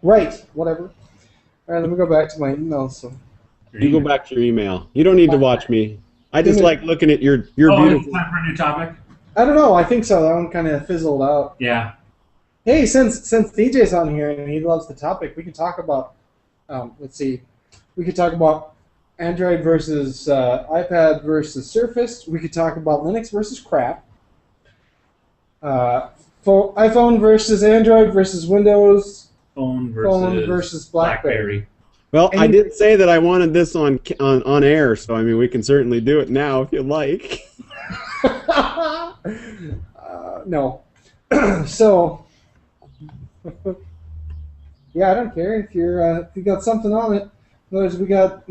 Right. Whatever. All right, let me go back to my email. So. You go back to your email. You don't need to watch me. I just like looking at your Oh, beautiful. it's time for a new topic? I don't know. I think so. That one kind of fizzled out. Yeah. Hey, since DJ's on here and he loves the topic, we could talk about. Let's see. We could talk about Android versus iPad versus Surface. We could talk about Linux versus crap. iPhone versus Android versus Windows. Phone versus BlackBerry. Well, I did say that I wanted this on air, so I mean we can certainly do it now if you like. No. So. Yeah, I don't care if you got something on it. Notice we got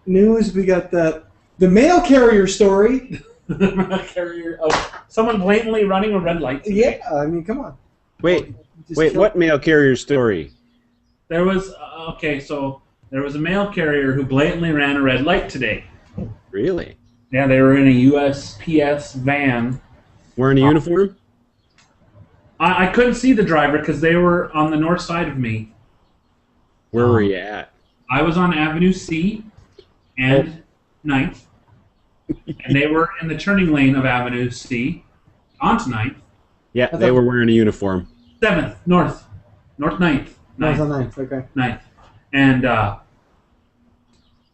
news. We got the mail carrier story. Mail carrier. Oh, someone blatantly running a red light. Yeah, I mean, come on. Wait, what mail carrier story? There was there was a mail carrier who blatantly ran a red light today. Really? Yeah, they were in a USPS van. Wearing a uniform? I couldn't see the driver because they were on the north side of me. Where were you at? I was on Avenue C and 9th, and they were in the turning lane of Avenue C onto 9th. Yeah, they were wearing a uniform. 7th, North 9th. No, it's on 9th, okay. 9th. And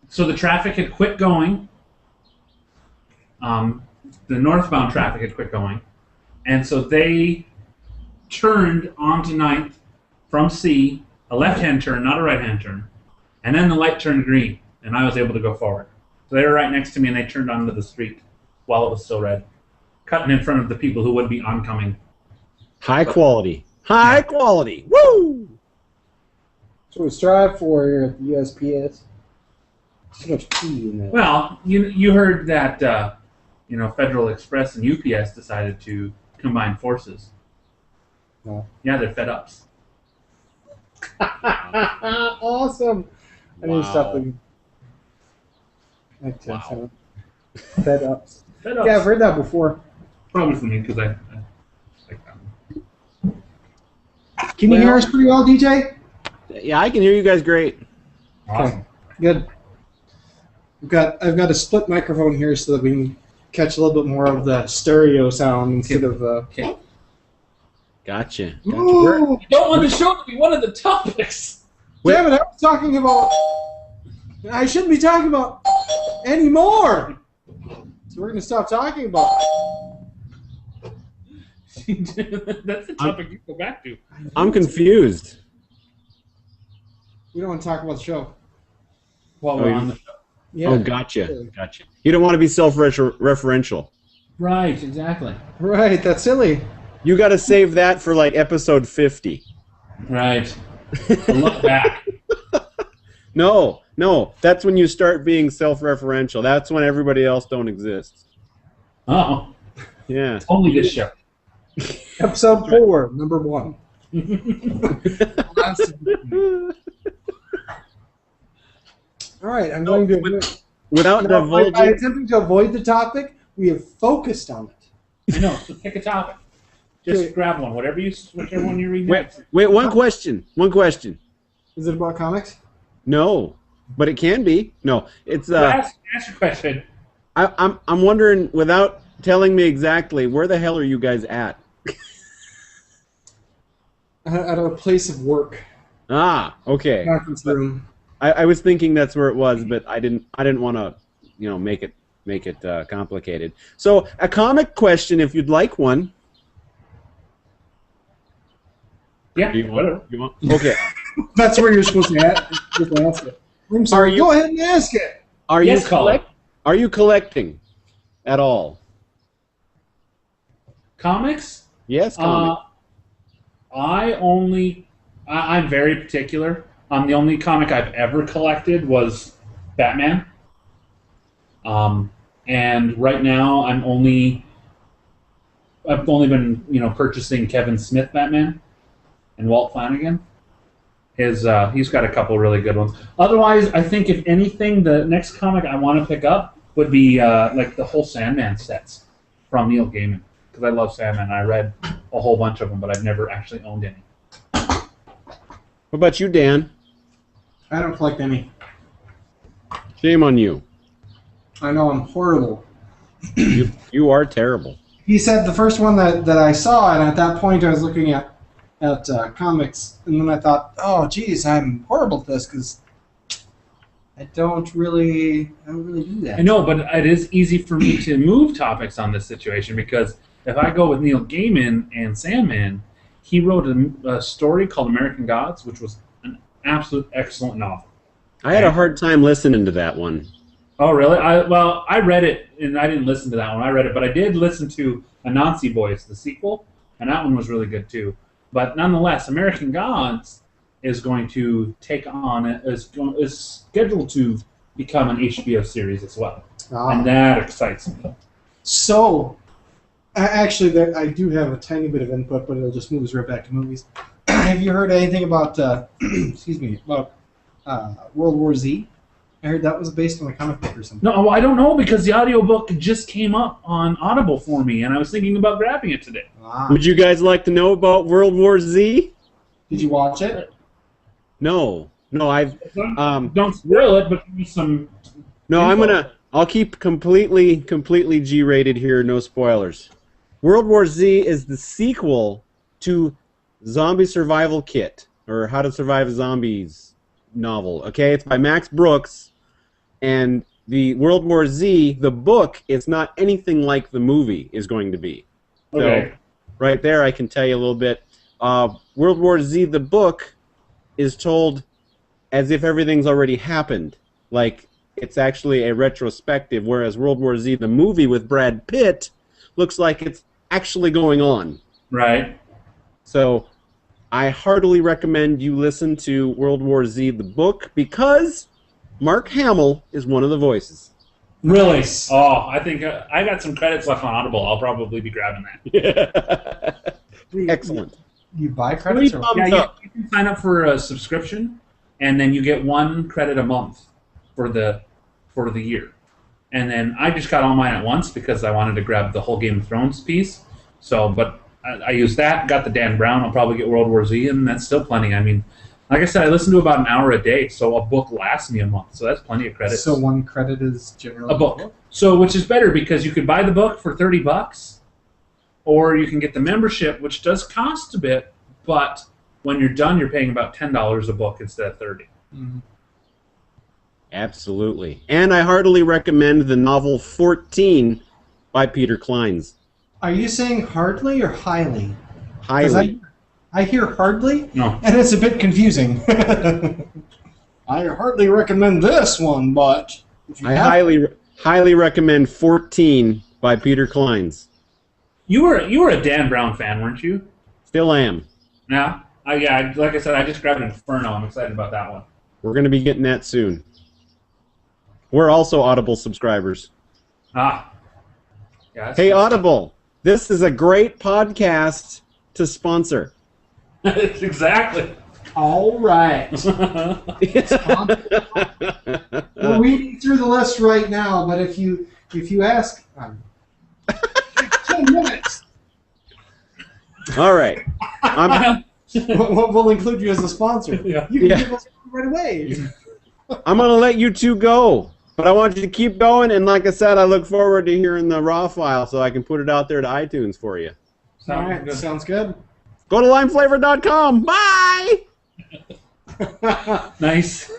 so the traffic had quit going. The northbound traffic had quit going. And so they turned onto 9th from C, a left-hand turn, not a right-hand turn. And then the light turned green, and I was able to go forward. So they were right next to me, and they turned onto the street while it was still red, cutting in front of the people who would be oncoming. High quality. High quality. Woo! That's what we strive for here at the USPS. Too much P in there. Well, you heard that Federal Express and UPS decided to combine forces. No. Yeah, they're fed ups. Awesome. I need to stop looking. Wow. Fed ups. Fed ups. Yeah, I've heard that before. Probably for me because I like that one. Can you hear us pretty well, DJ? Yeah, I can hear you guys great. Awesome. Okay, good. I've got a split microphone here so that we can catch a little bit more of the stereo sound instead of Okay. Gotcha. Ooh, You don't want the show to be one of the topics. damn it! I was talking about. I shouldn't be talking about anymore. So we're gonna stop talking about. That's the topic you go back to. I'm confused. We don't want to talk about the show. While we're on the show. Yeah. Oh, gotcha. Gotcha. You don't want to be self-referential. Right, exactly. Right. That's silly. You got to save that for like episode 50. Right. Look back. No. That's when you start being self-referential. That's when everybody else don't exist. Oh, Yeah. only this show. Episode 4, number 1. All right, I'm going to. Without Now, by divulging... attempting to avoid the topic, we have focused on it. I know. So pick a topic. Just grab one, whichever one you read next. Wait, one question. Is it about comics? No, but it can be. No, it's Ask your question. I'm wondering, without telling me exactly, where the hell are you guys at? At a place of work, Ah, okay. conference room. I was thinking that's where it was, but I didn't want to, make it complicated. So a comic question, if you'd like one. Yeah, You whatever. want? Okay. That's where you're supposed to ask it. I'm sorry. Go ahead and ask it. Yes, caller. Are you collecting at all? Comics? Yes, comic. I'm very particular. The only comic I've ever collected was Batman. And right now, I've only been purchasing Kevin Smith Batman and Walt Flanagan. He's got a couple really good ones. Otherwise, I think if anything, the next comic I want to pick up would be like the whole Sandman sets from Neil Gaiman, because I love Sandman. I read a whole bunch of them, but I've never actually owned any. What about you, Dan? I don't collect any. Shame on you. I know I'm horrible. You are terrible. He said the first one that I saw, and at that point I was looking at comics, and then I thought, oh, geez, I'm horrible at this because I don't really do that. I know, but it is easy for me to move topics on this situation, because if I go with Neil Gaiman and Sandman, he wrote a story called American Gods, which was an absolute excellent novel. I had a hard time listening to that one. Oh, really? I read it, and I didn't listen to that one. I read it, but I did listen to Anansi Boys, the sequel, and that one was really good too. But nonetheless, American Gods is going to take on is scheduled to become an HBO series as well, and that excites me. So, actually, I do have a tiny bit of input, but it'll just move us right back to movies. Have you heard anything about World War Z? I heard that was based on a comic book or something. No, I don't know, because the audiobook just came up on Audible for me, and I was thinking about grabbing it today. Would you guys like to know about World War Z? Did you watch it? No, I've don't spoil it, but give me some. No, info. I'll keep completely G-rated here, no spoilers. World War Z is the sequel to Zombie Survival Kit, or How to Survive Zombies novel. Okay, it's by Max Brooks, and the World War Z, the book, is not anything like the movie is going to be. Okay. So, right there, I can tell you a little bit. World War Z, the book, is told as if everything's already happened. Like, it's actually a retrospective, whereas World War Z, the movie with Brad Pitt, looks like it's actually going on. Right. So, I heartily recommend you listen to World War Z, the book, because Mark Hamill is one of the voices. Really? Nice. Oh, I think I got some credits left on Audible. I'll probably be grabbing that. Excellent. You buy credits? Yeah, you can sign up for a subscription, and then you get 1 credit a month for the year. And then I just got all mine at once because I wanted to grab the whole Game of Thrones piece. So, but I used that, got the Dan Brown. I'll probably get World War Z, and that's still plenty. I mean, like I said, I listen to about an hour a day, so a book lasts me a month. So that's plenty of credits. So 1 credit is generally a book. So, which is better, because you could buy the book for $30, or you can get the membership, which does cost a bit, but when you're done, you're paying about $10 a book instead of $30. Mm-hmm. Absolutely. And I heartily recommend the novel 14 by Peter Clines. Are you saying hardly or highly? Highly. I hear hardly, No. and it's a bit confusing. I hardly recommend this one, but if you highly recommend 14 by Peter Clines. You were a Dan Brown fan, weren't you? Still am. Yeah. Yeah. Like I said, I just grabbed Inferno. I'm excited about that one. We're going to be getting that soon. We're also Audible subscribers. Ah. Yeah. Hey, Audible, this is a great podcast to sponsor. Exactly. All right. We're reading through the list right now, but if you ask, 10 minutes. All right. We'll include you as a sponsor. Yeah. You can give us right away. I'm going to let you two go, but I want you to keep going, and like I said, I look forward to hearing the raw file so I can put it out there to iTunes for you. All right, sounds good. Go to limeflavor.com. Bye! Nice.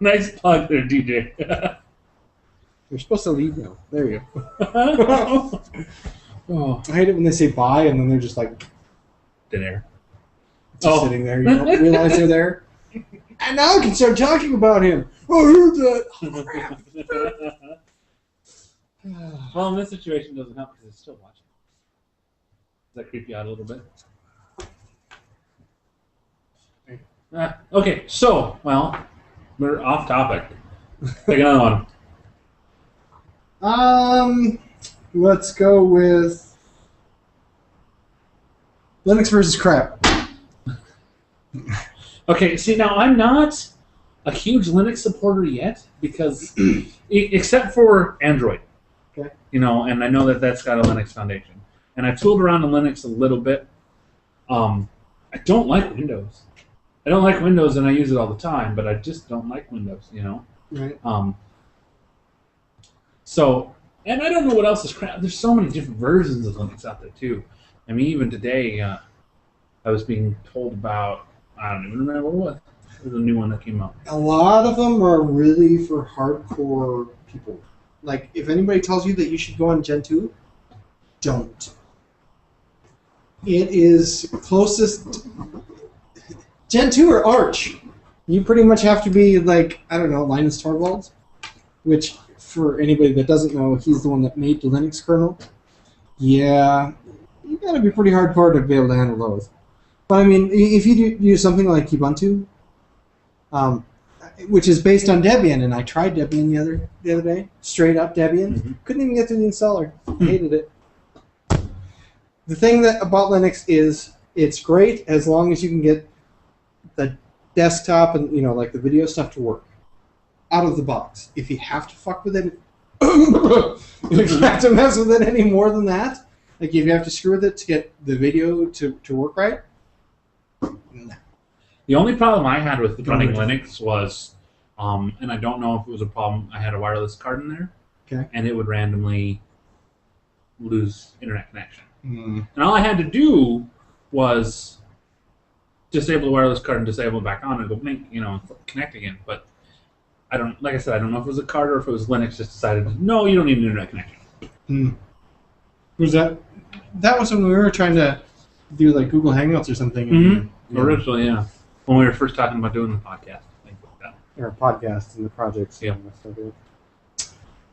Nice plug there, DJ. You're supposed to leave now. There you go. Oh. I hate it when they say bye and then they're just like Dead air. just sitting there. You don't realize they're there. And now I can start talking about him. Oh, I heard that. Oh, crap. Well, in this situation, it doesn't help because it's still watching. Does that creep you out a little bit? Okay, so, well, we're off topic. Take another one. Let's go with Linux versus crap. Okay, see, now I'm not a huge Linux supporter yet because, except for Android, Okay. and I know that that's got a Linux foundation, and I've tooled around in Linux a little bit. I don't like Windows. I don't like Windows, and I use it all the time, but I just don't like Windows, Right. So, and I don't know what else is crap. There's so many different versions of Linux out there too. I mean, even today, I was being told about. I don't even remember what. There's a new one that came out. A lot of them are really for hardcore people. Like, if anybody tells you that you should go on Gen 2, don't. It is closest. Gen 2 or Arch. You pretty much have to be like, I don't know, Linus Torvalds, which, for anybody that doesn't know, he's the one that made the Linux kernel. Yeah, you gotta be pretty hardcore to be able to handle those. But I mean, if you use something like Ubuntu, which is based on Debian, and I tried Debian the other day, straight up Debian, couldn't even get to the installer. Hated it. The thing about Linux is it's great as long as you can get the desktop and like the video stuff to work out of the box. If you have to fuck with it, if you have to mess with it any more than that, like if you have to screw with it to get the video to work right, no. The only problem I had with running Linux was, and I don't know if it was a problem, I had a wireless card in there, Okay. and it would randomly lose internet connection. Mm. And all I had to do was disable the wireless card and disable it back on and go blink, and connect again. But I don't know if it was a card or if it was Linux just decided, no, you don't need an internet connection. Mm. Was that was when we were trying to do like Google Hangouts or something? Mm-hmm. Originally, yeah. When we were first talking about doing the podcast. Things like that. Or podcasts and the projects. Yeah.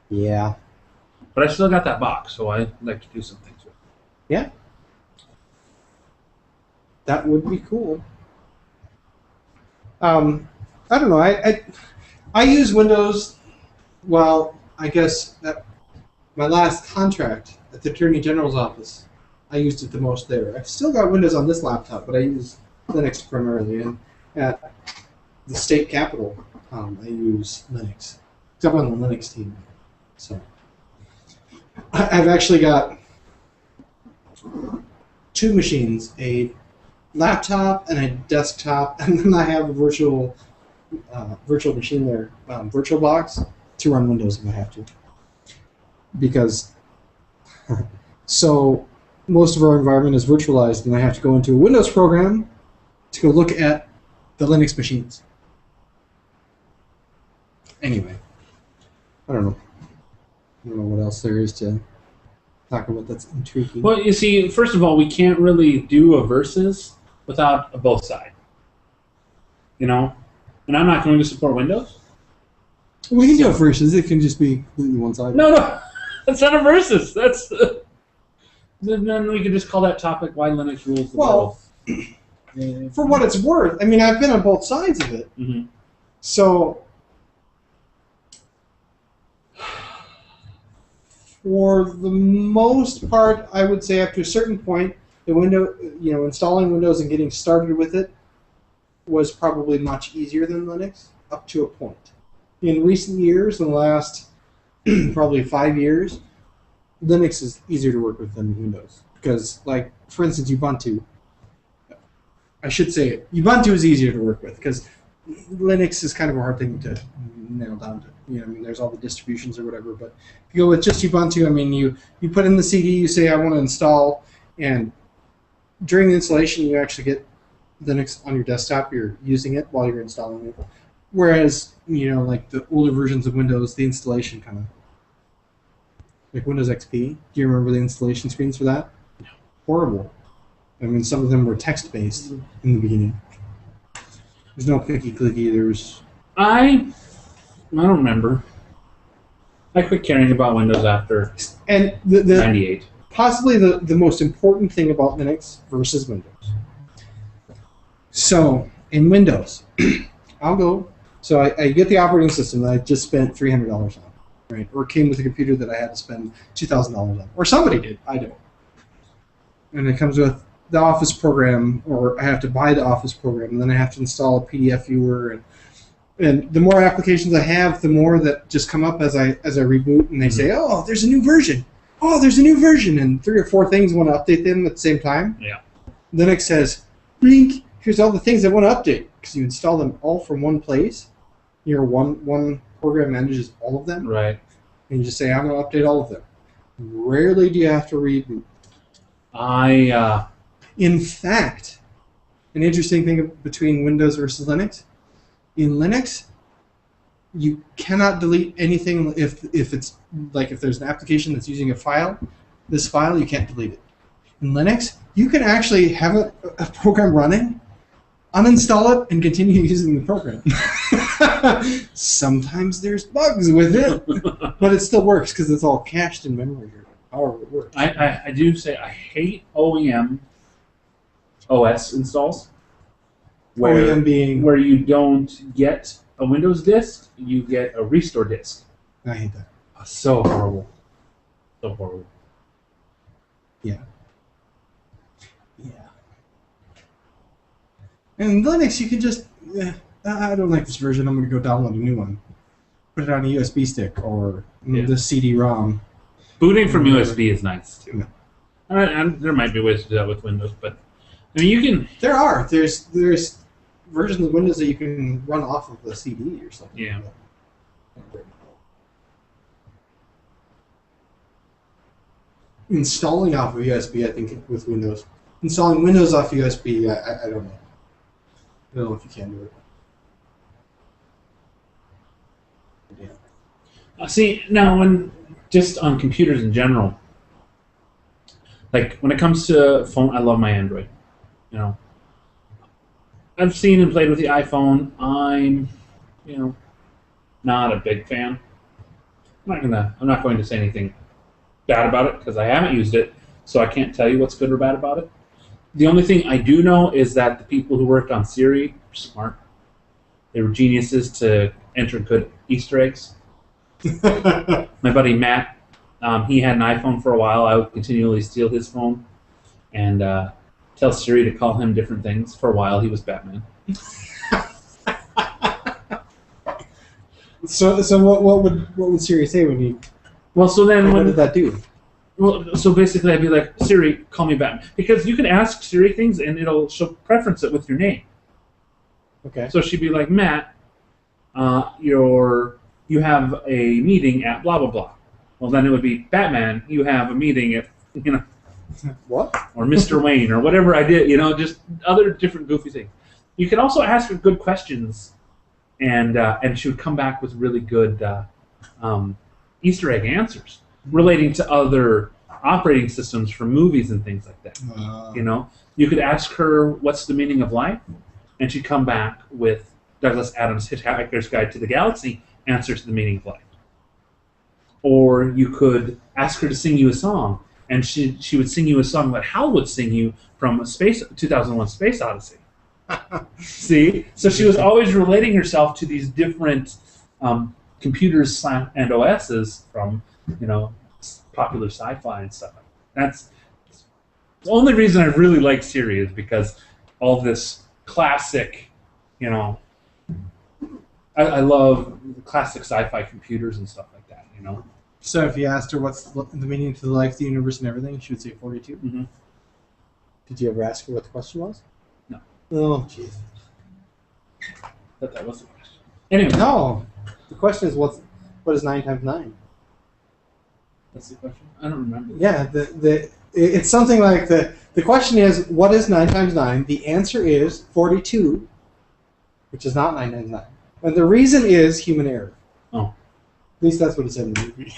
Yeah. But I still got that box, so I'd like to do some things with it. Yeah. That would be cool. I don't know. I use Windows. Well, I guess that my last contract at the Attorney General's office, I used it the most there. I've still got Windows on this laptop, but I use Linux primarily. And at the state capitol, I use Linux. Except on the Linux team. So I've actually got two machines, a laptop and a desktop, and then I have a virtual machine there, VirtualBox, to run Windows if I have to. Because so most of our environment is virtualized, and I have to go into a Windows program to go look at the Linux machines. Anyway, I don't know what else there is to talk about that's intriguing. Well, you see, first of all, we can't really do a versus without a both side. And I'm not going to support Windows. We can do a versus. It can just be completely one-sided. No, that's not a versus. That's then we could just call that topic "Why Linux Rules the World." For what it's worth, I mean, I've been on both sides of it. Mm-hmm. So, for the most part, I would say up to a certain point, installing Windows and getting started with it was probably much easier than Linux, up to a point. In recent years, in the last probably 5 years, Linux is easier to work with than Windows. Because, like, for instance, Ubuntu, I should say Ubuntu is easier to work with, because Linux is kind of a hard thing to nail down to. There's all the distributions or whatever, but if you go with just Ubuntu, you put in the CD, you say, I want to install, and during the installation, you actually get Linux on your desktop, you're using it while you're installing it. Whereas, like the older versions of Windows, the installation kind of, like Windows XP, do you remember the installation screens for that? No. Horrible. Some of them were text-based in the beginning. There's no clicky-clicky, there's... I don't remember. I quit caring about Windows after and 98. Possibly the most important thing about Linux versus Windows. So, in Windows, I'll go... So I get the operating system that I just spent $300 on. right? Or it came with a computer that I had to spend $2,000 on, or somebody did. I don't. And it comes with the Office program, or I have to buy the Office program, and then I have to install a PDF viewer, and the more applications I have, the more that just come up as I reboot, and they say, "Oh, there's a new version. Oh, there's a new version," and 3 or 4 things want to update them at the same time. Yeah. Linux says, "Blink. Here's all the things I want to update," because you install them all from one place. Your one program manages all of them, Right. and you just say, "I'm going to update all of them." Rarely do you have to reboot. In fact, an interesting thing between Windows versus Linux, in Linux, you cannot delete anything if it's like if there's an application that's using a file, this file, you can't delete it. In Linux, you can actually have a program running, uninstall it, and continue using the program. Sometimes there's bugs with it, but it still works because it's all cached in memory or however it works. I do say I hate OEM OS installs. OEM being... where you don't get a Windows disk, you get a restore disk. I hate that. So horrible. So horrible. Yeah. Yeah. And Linux, you can just, I don't like this version, I'm going to go download a new one. Put it on a USB stick or the CD-ROM. Booting from USB is nice, too. Yeah. And there might be ways to do that with Windows, but I mean, you can... There's versions of Windows that you can run off of a CD or something. Yeah. Like installing off of USB, I think, with Windows. Installing Windows off USB, I don't know. I don't know if you can do it. Yeah. See, now, just on computers in general, like, when it comes to phone, I love my Android. You know, I've seen and played with the iPhone. I'm, not a big fan. I'm not going to say anything bad about it because I haven't used it, so I can't tell you what's good or bad about it. The only thing I do know is that the people who worked on Siri are smart. They were geniuses to enter good Easter eggs. My buddy Matt, he had an iPhone for a while. I would continually steal his phone and tell Siri to call him different things. For a while, he was Batman. So what would Siri say when you? Well, so then what did that do? Well, so basically, I'd be like, Siri, call me Batman, because you can ask Siri things and she'll preference it with your name. Okay. So she'd be like, Matt, you have a meeting at blah blah blah. Well, then it would be Batman. You have a meeting at what? Or Mr. Wayne or whatever I did. Just other different goofy things. You can also ask her good questions, and she would come back with really good Easter egg answers relating to other operating systems for movies and things like that. You could ask her what's the meaning of life, and she'd come back with Douglas Adams' Hitchhiker's Guide to the Galaxy answer to the meaning of life. Or you could ask her to sing you a song, and she would sing you a song that Hal would sing you from 2001: Space Odyssey. See? So she was always relating herself to these different computers and OSs from, popular sci-fi and stuff. That's the only reason I really like Siri is because all this classic, I love classic sci-fi computers and stuff like that, So if you asked her what's the meaning to the life, the universe, and everything, she would say 42? Mm-hmm. Did you ever ask her what the question was? No. Oh, jeez. But that was the question. Anyway. No. The question is, what is 9 times 9? That's the question? I don't remember. Yeah, it's something like the question is, what is 9 times 9? The answer is 42, which is not 9 times 9. And the reason is human error. Oh. At least that's what it said in the movie.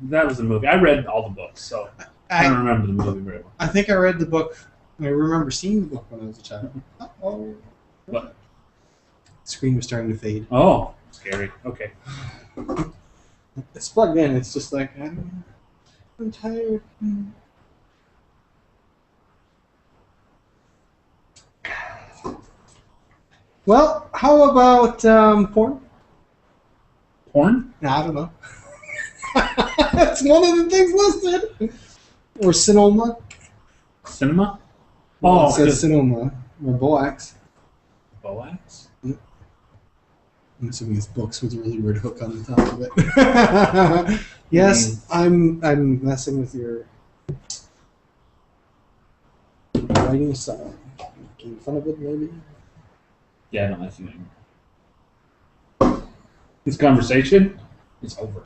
That was a movie. I read all the books, so I don't remember the movie very well. I think I read the book. I remember seeing the book when I was a child. Uh-oh. What? The screen was starting to fade. Oh, scary. Okay. It's plugged in. It's just like, I'm tired. Well, how about porn? Porn? I don't know. That's one of the things listed. Or Sonoma. Cinema? Well, Oh, it says just Sonoma. Or Boax. Boax? I'm assuming it's books with a really weird hook on the top of it. Yes, I'm messing with your writing style. Making fun of it, maybe? Yeah, I don't like you anymore. This conversation is over.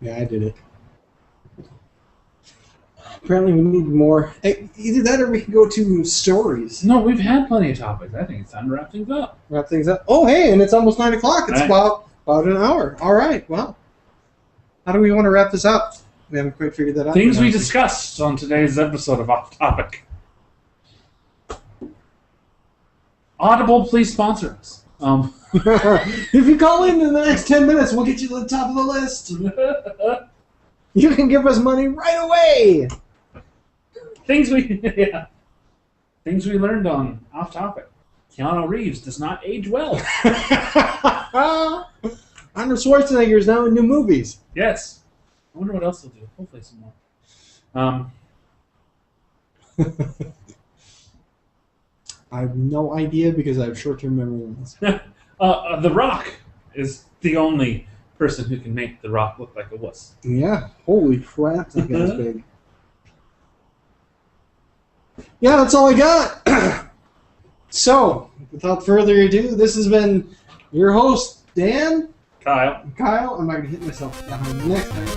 Yeah, I did it. Apparently we need more. Either that or we can go to stories. No, we've had plenty of topics. I think it's time to wrap things up. Wrap things up. Oh, hey, and it's almost 9 o'clock. It's Right. about an hour. All right, well. How do we want to wrap this up? We haven't quite figured that out. Things we discussed on today's episode of Off Topic. Audible, please sponsor us. If you call in the next 10 minutes, we'll get you to the top of the list. You can give us money right away. Things we learned on Off Topic. Keanu Reeves does not age well. Arnold Schwarzenegger is now in new movies. Yes. I wonder what else they'll do. Hopefully some more. I have no idea because I have short-term memory loss. The Rock is the only person who can make The Rock look like a wuss. Yeah, holy crap, that guy's big. Yeah, that's all I got. So, without further ado, this has been your host, Dan. Kyle. Kyle, I'm not going to hit myself down on the next time.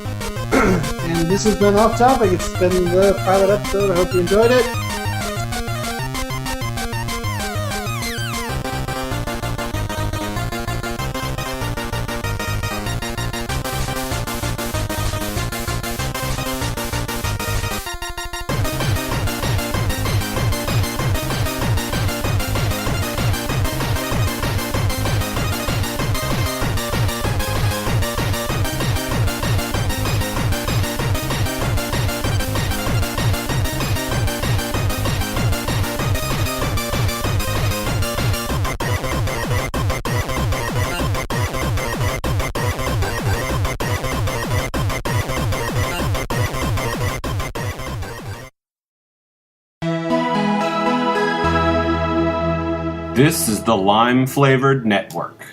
And this has been Off Topic. It's been the pilot episode. I hope you enjoyed it. This is the Lime Flavored Network.